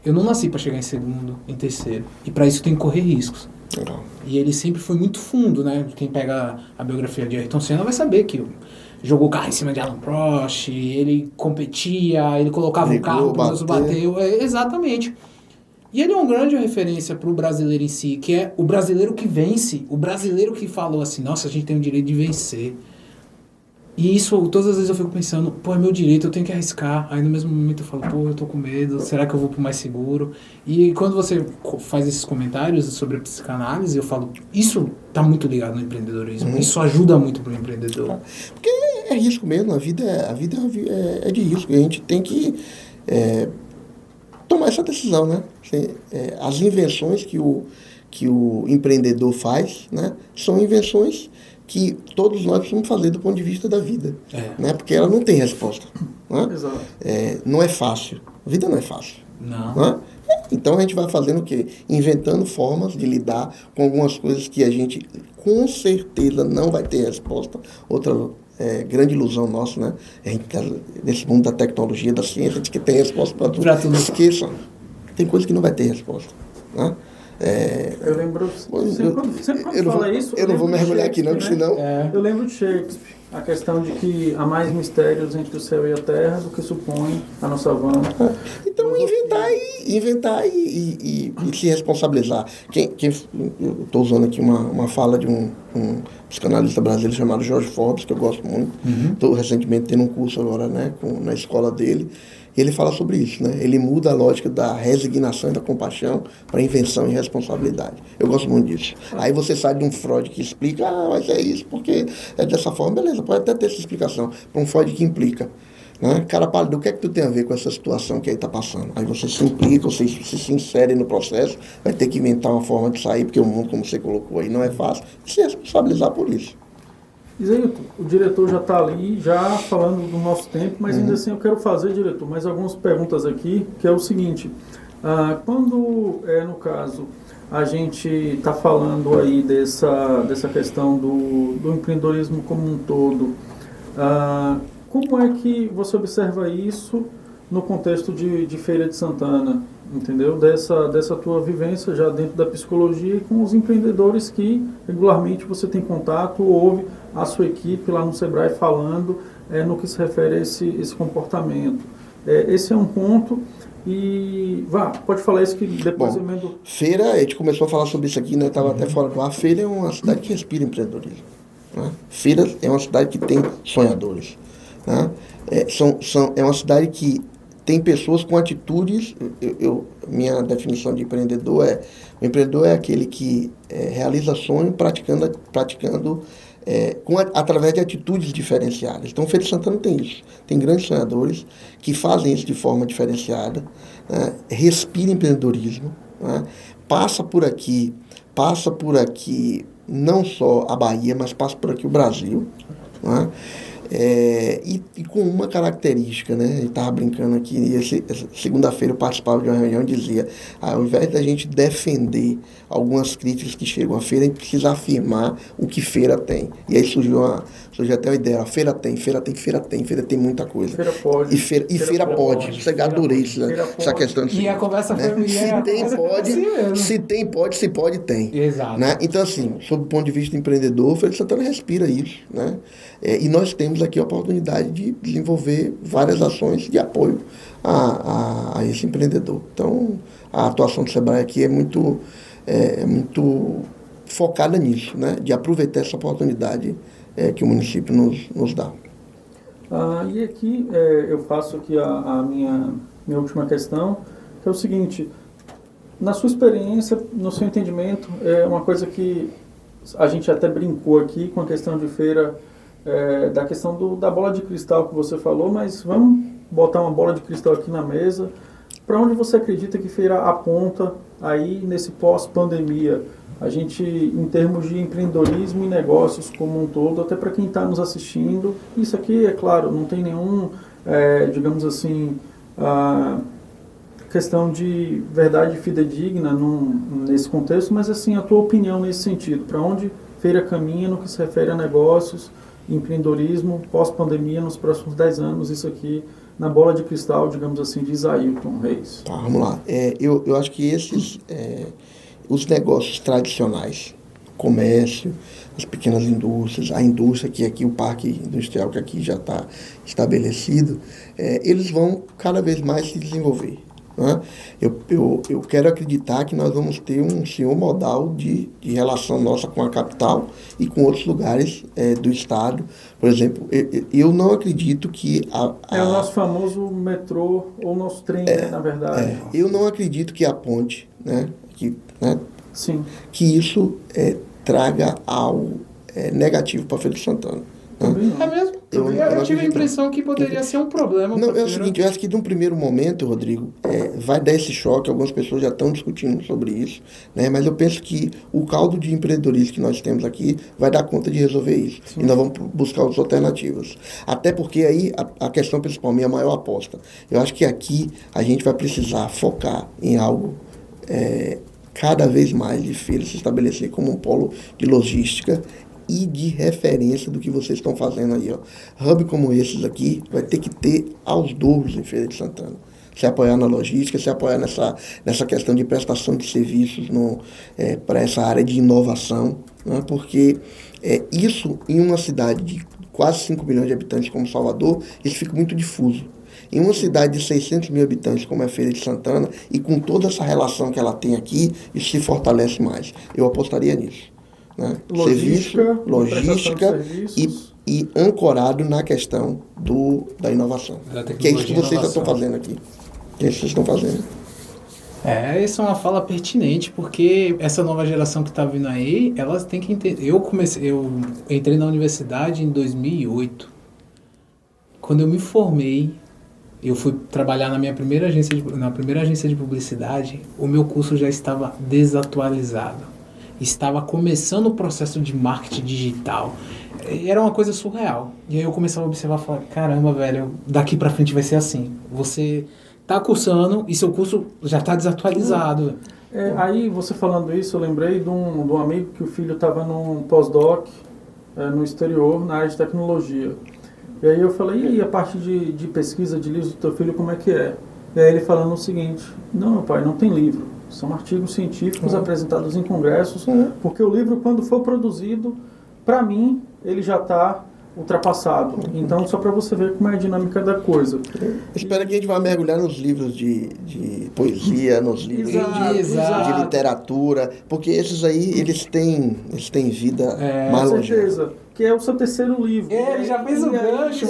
Eu não nasci para chegar em segundo, em terceiro. E para isso tem que correr riscos. Legal. E ele sempre foi muito fundo, né? Quem pega a biografia de Ayrton Senna vai saber que jogou carro em cima de Alan Prost, ele competia, ele colocava o carro para os outros bateu. Exatamente. E ele é uma grande referência para o brasileiro em si, que é o brasileiro que vence, o brasileiro que falou assim, nossa, a gente tem o direito de vencer. E isso, todas as vezes eu fico pensando, pô, é meu direito, eu tenho que arriscar. Aí no mesmo momento eu falo, pô, eu tô com medo, será que eu vou pro mais seguro? E quando você faz esses comentários sobre a psicanálise, eu falo, isso tá muito ligado no empreendedorismo, isso ajuda muito pro empreendedor. Porque é risco mesmo, a vida é de risco, a gente tem que tomar essa decisão, né? As invenções que o empreendedor faz, né, são invenções que todos nós precisamos fazer do ponto de vista da vida, né? Porque ela não tem resposta, né? Exato. Não é fácil, a vida não é fácil. Não. Né? Então a gente vai fazendo o quê? Inventando formas de lidar com algumas coisas que a gente com certeza não vai ter resposta. Outra grande ilusão nossa, né? A gente tá nesse mundo da tecnologia, da ciência, de que tem resposta para tudo. Esqueçam, tem coisa que não vai ter resposta, né? Eu lembro, sempre quando fala isso... Eu não vou mergulhar aqui não, porque senão... Eu lembro de Shakespeare, a questão de que há mais mistérios entre o céu e a terra do que supõe a nossa van. Então inventar e se responsabilizar. Eu estou usando aqui uma fala de um psicanalista brasileiro chamado Jorge Forbes, que eu gosto muito. Estou recentemente tendo um curso agora, né, na escola dele. E ele fala sobre isso, né? Ele muda a lógica da resignação e da compaixão para invenção e responsabilidade. Eu gosto muito disso. Aí você sai de um Freud que explica, mas é isso, porque é dessa forma, beleza, pode até ter essa explicação. Para um Freud que implica, né? Cara pálido, o que é que tu tem a ver com essa situação que aí está passando? Aí você se implica, você se insere no processo, vai ter que inventar uma forma de sair, porque o mundo, como você colocou aí, não é fácil, e se responsabilizar por isso. Isaílton, o diretor já está ali, já falando do nosso tempo, mas ainda assim eu quero fazer, diretor, mais algumas perguntas aqui, que é o seguinte, quando, no caso, a gente está falando aí dessa questão do empreendedorismo como um todo, como é que você observa isso no contexto de Feira de Santana, entendeu? Dessa tua vivência já dentro da psicologia e com os empreendedores que regularmente você tem contato, ouve a sua equipe lá no Sebrae falando no que se refere a esse comportamento. Esse é um ponto e... pode falar isso que depois eu emendo... Feira, a gente começou a falar sobre isso aqui, né? Estava até fora do ar. Feira é uma cidade que respira empreendedorismo, né? Feira é uma cidade que tem sonhadores, né? É uma cidade que tem pessoas com atitudes. Minha definição de empreendedor o empreendedor é aquele que realiza sonho praticando através de atitudes diferenciadas. Então, Feira de Santana tem isso. Tem grandes sonhadores que fazem isso de forma diferenciada, né? Respira empreendedorismo, né? Passa por aqui não só a Bahia, mas passa por aqui o Brasil, né? E com uma característica, né? Eu estava brincando aqui, segunda-feira eu participava de uma reunião e dizia, ao invés da gente defender algumas críticas que chegam à feira, a gente precisa afirmar o que feira tem. E aí surgiu até a ideia, feira tem muita coisa. Feira pode. E feira pode. Você adorei essa questão. E a conversa foi... Se tem, pode, se pode, tem. Exato. Né? Então, assim, sob o ponto de vista do empreendedor, Feira de Santana respira isso, né? E nós temos aqui a oportunidade de desenvolver várias ações de apoio a esse empreendedor. Então, a atuação do Sebrae aqui é muito focada nisso, né? De aproveitar essa oportunidade que o município nos dá. E aqui eu faço aqui a minha última questão, que é o seguinte: na sua experiência, no seu entendimento, é uma coisa que a gente até brincou aqui com a questão de feira, da questão da bola de cristal que você falou, mas vamos botar uma bola de cristal aqui na mesa para onde você acredita que Feira aponta aí nesse pós-pandemia? A gente, em termos de empreendedorismo e negócios como um todo, até para quem está nos assistindo, isso aqui, é claro, não tem nenhum, digamos assim, questão de verdade fidedigna nesse contexto, mas assim, a tua opinião nesse sentido, para onde Feira caminha no que se refere a negócios, empreendedorismo, pós-pandemia, nos próximos 10 anos, isso aqui na bola de cristal, digamos assim, de Isailton Reis. Tá, vamos lá. Eu acho que os negócios tradicionais, comércio, as pequenas indústrias, a indústria, que aqui o parque industrial que aqui já está estabelecido, eles vão cada vez mais se desenvolver. Né? Eu quero acreditar que nós vamos ter um senhor modal de relação nossa com a capital e com outros lugares do estado. Por exemplo, eu não acredito que é o nosso famoso metrô, ou nosso trem, na verdade. Eu não acredito que a ponte, Sim. que isso traga algo negativo para Feira de Santana. É mesmo? Eu tive a impressão que poderia ser um problema. Não, é o seguinte, eu acho que num primeiro momento, Rodrigo, vai dar esse choque, algumas pessoas já estão discutindo sobre isso, né? Mas eu penso que o caldo de empreendedorismo que nós temos aqui vai dar conta de resolver isso. Sim. E nós vamos buscar outras alternativas. Até porque aí a questão principal, minha maior aposta, eu acho que aqui a gente vai precisar focar em algo cada vez mais de Feira se estabelecer como um polo de logística e de referência do que vocês estão fazendo aí, ó. Hub como esses aqui vai ter que ter aos dobros em Feira de Santana. Se apoiar na logística, se apoiar nessa questão de prestação de serviços para essa área de inovação, né? Porque isso em uma cidade de quase 5 milhões de habitantes como Salvador, isso fica muito difuso. Em uma cidade de 600 mil habitantes como é Feira de Santana, e com toda essa relação que ela tem aqui, isso se fortalece mais. Eu apostaria nisso. Né? Logística e ancorado na questão da inovação. Que é isso que vocês já estão fazendo aqui. Que é isso que vocês estão fazendo. Essa é uma fala pertinente, porque essa nova geração que está vindo aí, elas têm que entender. Eu entrei na universidade em 2008. Quando eu me formei, eu fui trabalhar na primeira agência de publicidade, o meu curso já estava desatualizado. Estava começando o processo de marketing digital. Era uma coisa surreal. E aí eu começava a observar e falar, caramba, velho, daqui pra frente vai ser assim. Você tá cursando e seu curso já tá desatualizado. Aí, você falando isso, eu lembrei de um amigo que o filho estava num pós-doc no exterior, na área de tecnologia. E aí eu falei, e aí a parte de pesquisa de livros do teu filho, como é que é? E aí ele falando o seguinte, não, meu pai, não tem livro. São artigos científicos apresentados em congressos, porque o livro, quando for produzido, para mim, ele já está ultrapassado. Então, só para você ver como é a dinâmica da coisa. Espero que a gente vá mergulhar nos livros de poesia, nos livros de literatura, porque esses aí, eles têm vida mais longe. Com certeza. Que é o seu terceiro livro. Ele já fez o gancho.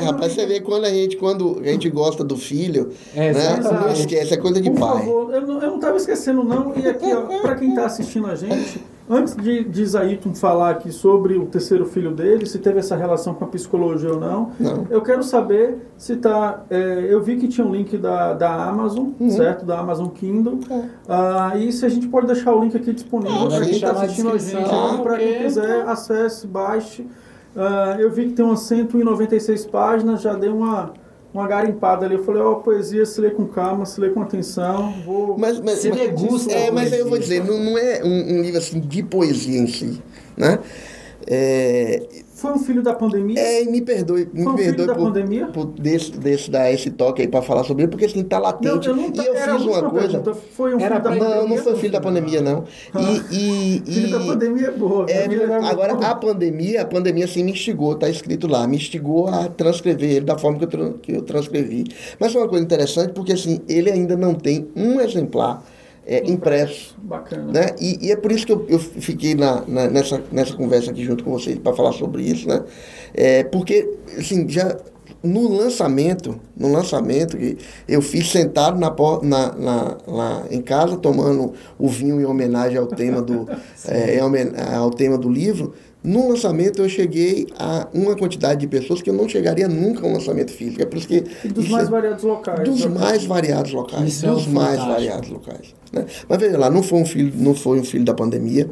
Rapaz, você vê quando a gente gosta do filho, né? Não esquece, é coisa de pai. Por favor, eu não estava esquecendo não, e aqui, para quem está assistindo a gente, antes de Isailton falar aqui sobre o terceiro filho dele, se teve essa relação com a psicologia ou não, eu quero saber se tá... eu vi que tinha um link da Amazon, certo? Da Amazon Kindle. E se a gente pode deixar o link aqui disponível para quem está assistindo a gente, para quem quiser, acesse, baixe. Eu vi que tem umas 196 páginas, já dei uma garimpada ali. Eu falei, poesia se lê com calma, se lê com atenção. Você degusta. Mas aí eu vou dizer, não é um livro assim de poesia em si, né? Foi um filho da pandemia? Me perdoe por dar esse toque aí para falar sobre ele, porque assim, tá latente. Eu fiz uma coisa. Foi um filho da pandemia? Não foi filho da pandemia, não. Filho da pandemia é boa. Agora, a pandemia assim me instigou, tá escrito lá, me instigou a transcrever ele da forma que eu transcrevi. Mas é uma coisa interessante, porque assim, ele ainda não tem um exemplar impresso. Bacana. Né? E é por isso que eu fiquei nessa conversa aqui junto com vocês para falar sobre isso, né? Porque, assim, já no lançamento que eu fiz sentado em casa, tomando o vinho em homenagem ao tema ao tema do livro, No lançamento eu cheguei a uma quantidade de pessoas que eu não chegaria nunca a um lançamento físico. É por isso que... E dos mais variados locais. Dos mais variados locais. Isso é Dos mais variados locais. Né? Mas veja lá, não foi um filho da pandemia.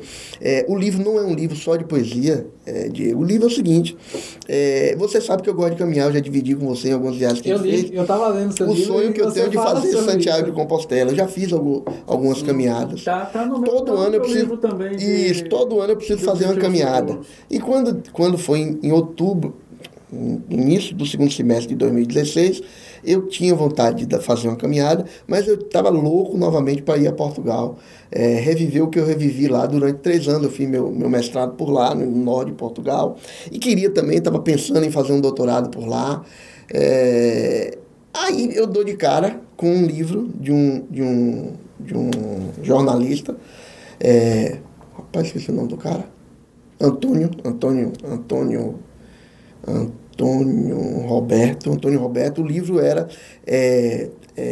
O livro não é um livro só de poesia, Diego. O livro é o seguinte, você sabe que eu gosto de caminhar, eu já dividi com você em algumas viagens que a gente fez. Eu tava lendo seu O livro. sonho que eu tenho de fazer Santiago isso. de Compostela. Eu já fiz algumas caminhadas. Tá no meu, Todo ano eu preciso. livro também. Todo ano eu preciso fazer uma caminhada. E quando foi em outubro, início do segundo semestre de 2016, eu tinha vontade de fazer uma caminhada, mas eu estava louco novamente para ir a Portugal, reviver o que eu revivi lá durante 3 anos. Eu fiz meu mestrado por lá, no norte de Portugal, e queria também, estava pensando em fazer um doutorado por lá. Aí eu dou de cara com um livro de um jornalista, rapaz, esqueci o nome do cara, Antônio Roberto. O livro era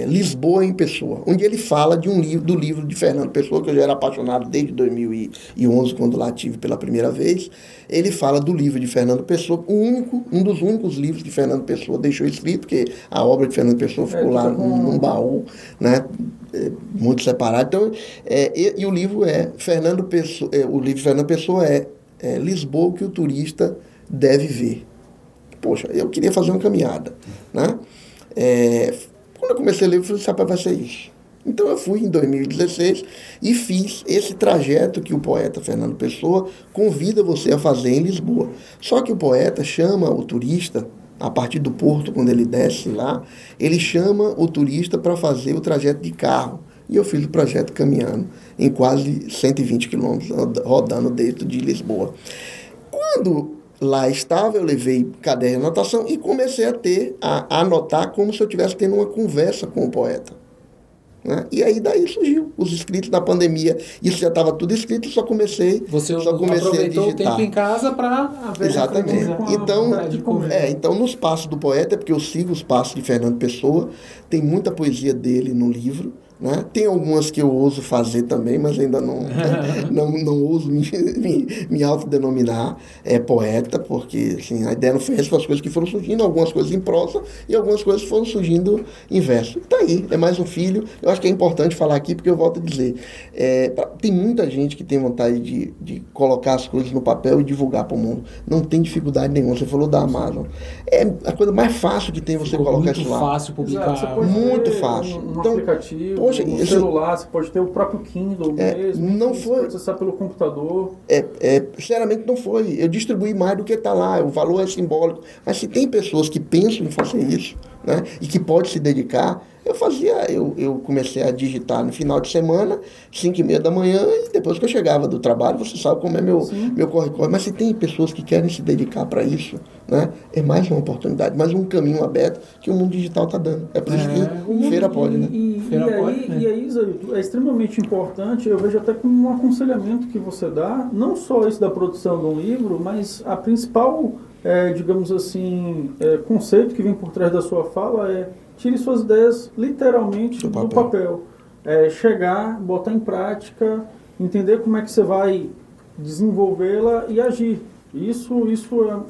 Lisboa em Pessoa, onde ele fala do livro de Fernando Pessoa, que eu já era apaixonado desde 2011, quando lá tive pela primeira vez. Ele fala do livro de Fernando Pessoa, um dos únicos livros que Fernando Pessoa deixou escrito, porque a obra de Fernando Pessoa ficou lá num baú, né, muito separado. Então, e o livro Fernando Pessoa, o livro de Fernando Pessoa Lisboa, que o turista deve ver. Poxa, eu queria fazer uma caminhada, né? Quando eu comecei a ler, eu falei, rapaz, vai ser isso. Então eu fui em 2016 e fiz esse trajeto que o poeta Fernando Pessoa convida você a fazer em Lisboa. Só que o poeta chama o turista, a partir do porto, quando ele desce lá, ele chama o turista para fazer o trajeto de carro. E eu fiz o projeto caminhando em quase 120 quilômetros, rodando dentro de Lisboa. Quando lá estava, eu levei caderno de anotação e comecei a anotar como se eu estivesse tendo uma conversa com o poeta. Né? E aí daí surgiu os escritos da pandemia. Isso já estava tudo escrito, só comecei aproveitou a digitar. o tempo em casa para... Exatamente. Então, nos passos do poeta, porque eu sigo os passos de Fernando Pessoa, tem muita poesia dele no livro. Né? Tem algumas que eu ouso fazer também, mas ainda não ouso me autodenominar poeta, porque assim, a ideia não foi essa, foram as coisas que foram surgindo, algumas coisas em prosa e algumas coisas foram surgindo em verso. Está aí, é mais um filho. Eu acho que é importante falar aqui, porque eu volto a dizer, tem muita gente que tem vontade de colocar as coisas no papel e divulgar para o mundo. Não tem dificuldade nenhuma. Você falou da Amazon. É a coisa mais fácil que tem você colocar isso lá. Muito fácil publicar. Muito fácil. No aplicativo. No celular, você pode ter o próprio Kindle mesmo. Não você foi. pode acessar pelo computador. Sinceramente, não foi. Eu distribuí mais do que está lá. O valor é simbólico. Mas se tem pessoas que pensam em fazer isso, né, e que podem se dedicar, eu comecei a digitar no final de semana, 5h30 da manhã, e depois que eu chegava do trabalho, você sabe como é meu corre-corre. Mas se tem pessoas que querem se dedicar para isso, né, é mais uma oportunidade, mais um caminho aberto que o mundo digital está dando. É por isso que feira pode, né? E aí, Isaíto, é extremamente importante, eu vejo até como um aconselhamento que você dá, não só isso da produção de um livro, mas a principal, digamos assim, conceito que vem por trás da sua fala tire suas ideias literalmente do papel. Chegar, botar em prática, entender como é que você vai desenvolvê-la e agir. Isso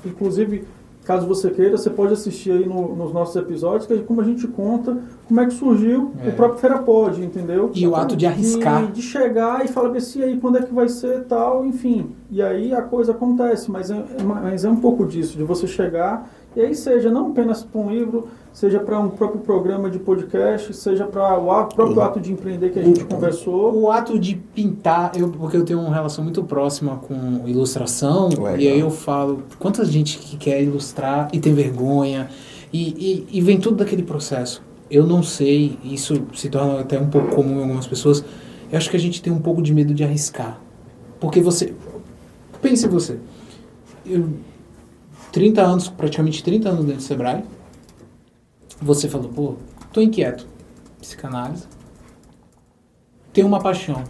inclusive, caso você queira, você pode assistir aí nos nossos episódios, que é como a gente conta como é que surgiu o próprio FeiraPod, entendeu? E o ato de arriscar. De chegar e falar assim, aí quando é que vai ser tal, enfim. E aí a coisa acontece, mas é um pouco disso, de você chegar, e aí seja não apenas para um livro, seja para um próprio programa de podcast, seja para o próprio ato de empreender que a gente conversou. O ato de pintar, porque eu tenho uma relação muito próxima com ilustração, e aí eu falo, quanta gente que quer ilustrar e tem vergonha, e vem tudo daquele processo. Eu não sei, isso se torna até um pouco comum em algumas pessoas, eu acho que a gente tem um pouco de medo de arriscar. Porque pense você, praticamente 30 anos dentro do Sebrae, você falou, tô inquieto, psicanálise, tenho uma paixão.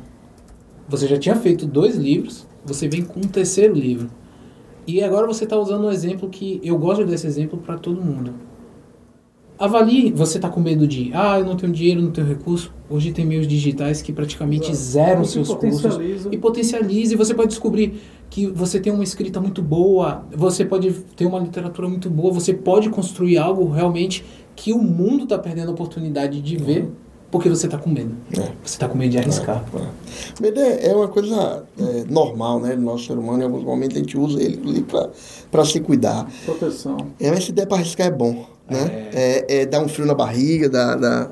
Você já tinha feito 2 livros, você vem com um 3º livro. E agora você está usando um exemplo que eu gosto desse exemplo para todo mundo. Avalie, você está com medo de, eu não tenho dinheiro, não tenho recurso. Hoje tem meios digitais que praticamente zeram seus custos e potencializa. E você pode descobrir que você tem uma escrita muito boa, você pode ter uma literatura muito boa, você pode construir algo realmente que o mundo está perdendo a oportunidade de ver, porque você está com medo. Você está com medo de arriscar. Medo é uma coisa normal, né? Do nosso ser humano. Em alguns momentos a gente usa ele para se cuidar. Proteção. Mas se der para arriscar é bom. Né? Dá um frio na barriga,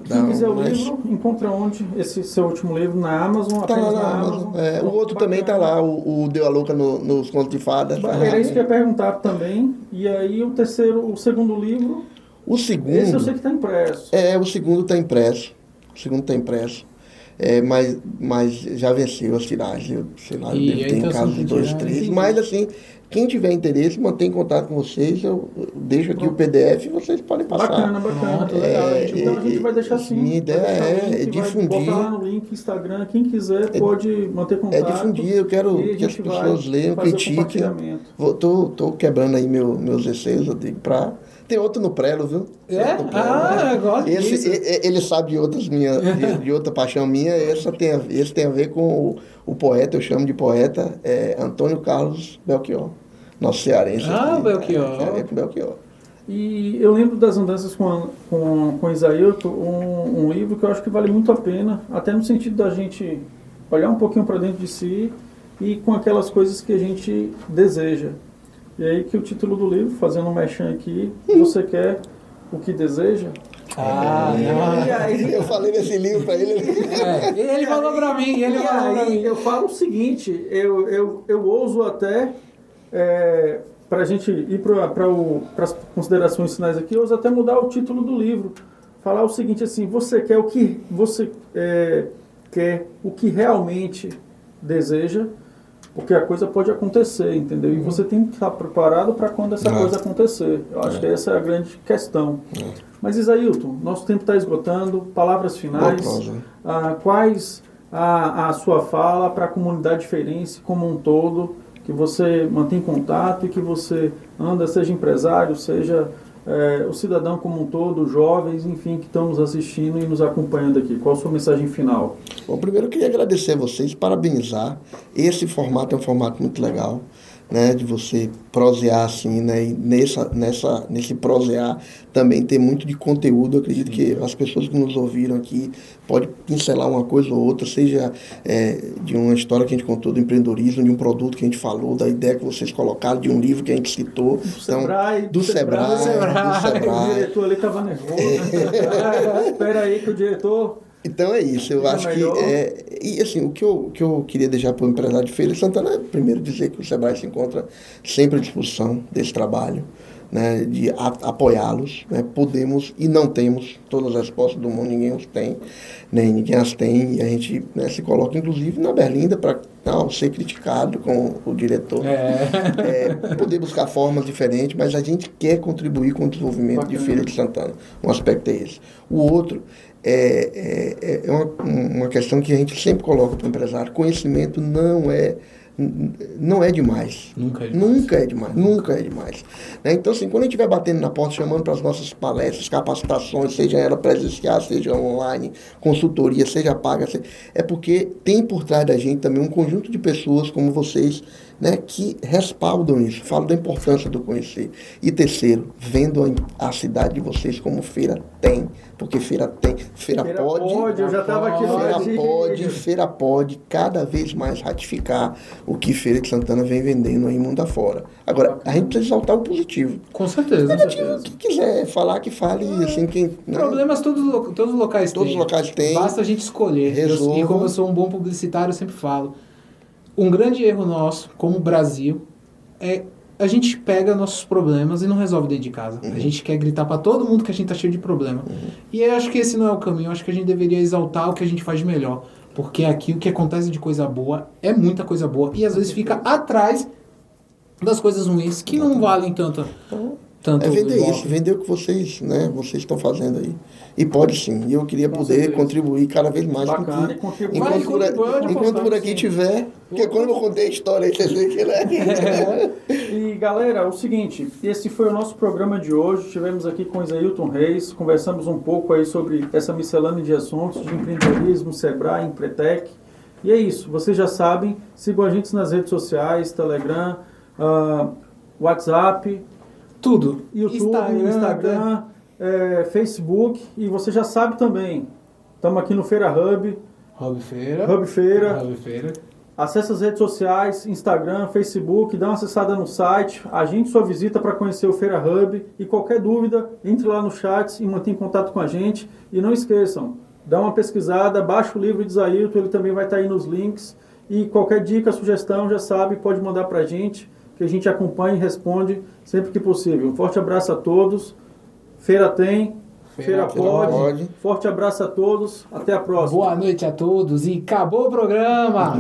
Quem quiser o livro, encontra onde? Esse seu último livro, na Amazon? Tá lá na Amazon. O outro também tá lá, o Deu a Louca nos Contos de Fadas. Era isso que eu ia perguntar também. E aí o segundo livro... Esse eu sei que está impresso. O segundo está impresso. Mas já venceu as tiragens. Eu devo ter em casa de 2, 3. Mas assim... Quem tiver interesse, mantém contato com vocês, eu deixo aqui o PDF e vocês podem passar. Bacana, legal. Então a gente vai deixar assim. Minha ideia é difundir. Botar lá no link, Instagram, quem quiser pode manter contato. Difundir, eu quero que as pessoas leiam, critiquem. Tô quebrando aí meus receios, eu digo, Tem outro no Prelo, viu? Eu gosto disso. Ele sabe de outras minhas, de outra paixão minha. Esse tem a ver com o poeta, eu chamo de poeta, Antônio Carlos Belchior. Nosso cearense. Belchior. Tem a ver com Belchior. E eu lembro das andanças com Isaílton, um livro que eu acho que vale muito a pena, até no sentido da gente olhar um pouquinho para dentro de si e com aquelas coisas que a gente deseja. E aí que o título do livro, fazendo um merchan aqui, você quer o que deseja? Eu falei nesse livro para ele. Ele falou para mim. Eu falo o seguinte, eu ouso até, para a gente ir para as considerações finais aqui, eu ouso até mudar o título do livro. Falar o seguinte, assim, você quer o que você quer, o que realmente deseja, porque a coisa pode acontecer, entendeu? E você tem que estar preparado para quando essa coisa acontecer. Eu acho que essa é a grande questão. Mas, Isaílton, nosso tempo está esgotando. Palavras finais. Quais a sua fala para a comunidade feirense como um todo, que você mantém contato e que você anda, seja empresário, seja o cidadão como um todo, jovens, enfim, que estão nos assistindo e nos acompanhando aqui. Qual a sua mensagem final? Bom, primeiro eu queria agradecer a vocês, parabenizar. Esse formato é um formato muito legal, né, de você prosear assim, né, e nesse prosear também tem muito de conteúdo. Eu acredito que as pessoas que nos ouviram aqui podem pincelar uma coisa ou outra, seja de uma história que a gente contou do empreendedorismo, de um produto que a gente falou, da ideia que vocês colocaram, de um livro que a gente citou. Do Sebrae. O diretor ali estava nervoso. Espera aí que o diretor... Então é isso, eu acho que e assim, o que eu queria deixar para o empresário de Feira de Santana é primeiro dizer que o Sebrae se encontra sempre à disposição desse trabalho, né, de apoiá-los, né, podemos e não temos todas as respostas do mundo, ninguém os tem, nem ninguém as tem, e a gente, né, se coloca inclusive na berlinda para ser criticado com o diretor, poder buscar formas diferentes, mas a gente quer contribuir com o desenvolvimento de Feira de Santana, um aspecto é esse. O outro é uma questão que a gente sempre coloca para o empresário: conhecimento não é demais. Nunca é demais. Né? Então, assim, quando a gente estiver batendo na porta, chamando para as nossas palestras, capacitações, seja ela presencial, seja online, consultoria, seja paga, é porque tem por trás da gente também um conjunto de pessoas como vocês, né, que respaldam isso, falam da importância do conhecer. E terceiro, vendo a cidade de vocês como feira tem, porque feira pode, eu já estava aqui feira pode cada vez mais ratificar o que Feira de Santana vem vendendo aí mundo afora. Agora, a gente precisa exaltar o positivo. Com certeza. Quem quiser falar, que fale, assim, problemas todos os locais têm. Todos os locais têm. Basta a gente escolher. E como eu sou um bom publicitário, eu sempre falo, um grande erro nosso, como Brasil, é a gente pega nossos problemas e não resolve dentro de casa. A gente quer gritar para todo mundo que a gente tá cheio de problema. E eu acho que esse não é o caminho. Eu acho que a gente deveria exaltar o que a gente faz de melhor. Porque aqui o que acontece de coisa boa é muita coisa boa. E às vezes fica atrás das coisas ruins que não valem tanto Tanto É vender igual. isso, vender o que vocês, né, vocês estão fazendo aí. E pode sim. E eu queria Com poder certeza. contribuir cada vez mais Bacana, com e contribuir. Vai, enquanto, contribui, enquanto por aqui sim. tiver. Porque quando eu contei a história aí, vocês veem que ele é. E galera, o seguinte, esse foi o nosso programa de hoje. Estivemos aqui com o Isailton Reis, conversamos um pouco aí sobre essa miscelânea de assuntos de empreendedorismo, Sebrae, Empretec. E é isso, vocês já sabem, sigam a gente nas redes sociais, Telegram, WhatsApp, Tudo. YouTube, Instagram, Facebook, e você já sabe também, estamos aqui no Feira Hub, Hub Feira. Hub Feira. Hub Feira. Acesse as redes sociais, Instagram, Facebook, dá uma acessada no site, agende sua visita para conhecer o Feira Hub e qualquer dúvida, entre lá no chat e mantenha contato com a gente. E não esqueçam, dá uma pesquisada, baixa o livro de Isailton, ele também vai estar aí nos links. E qualquer dica, sugestão, já sabe, pode mandar para a gente, que a gente acompanha e responde sempre que possível. Um forte abraço a todos, Feira tem, Feira pode. Forte abraço a todos, até a próxima. Boa noite a todos e acabou o programa!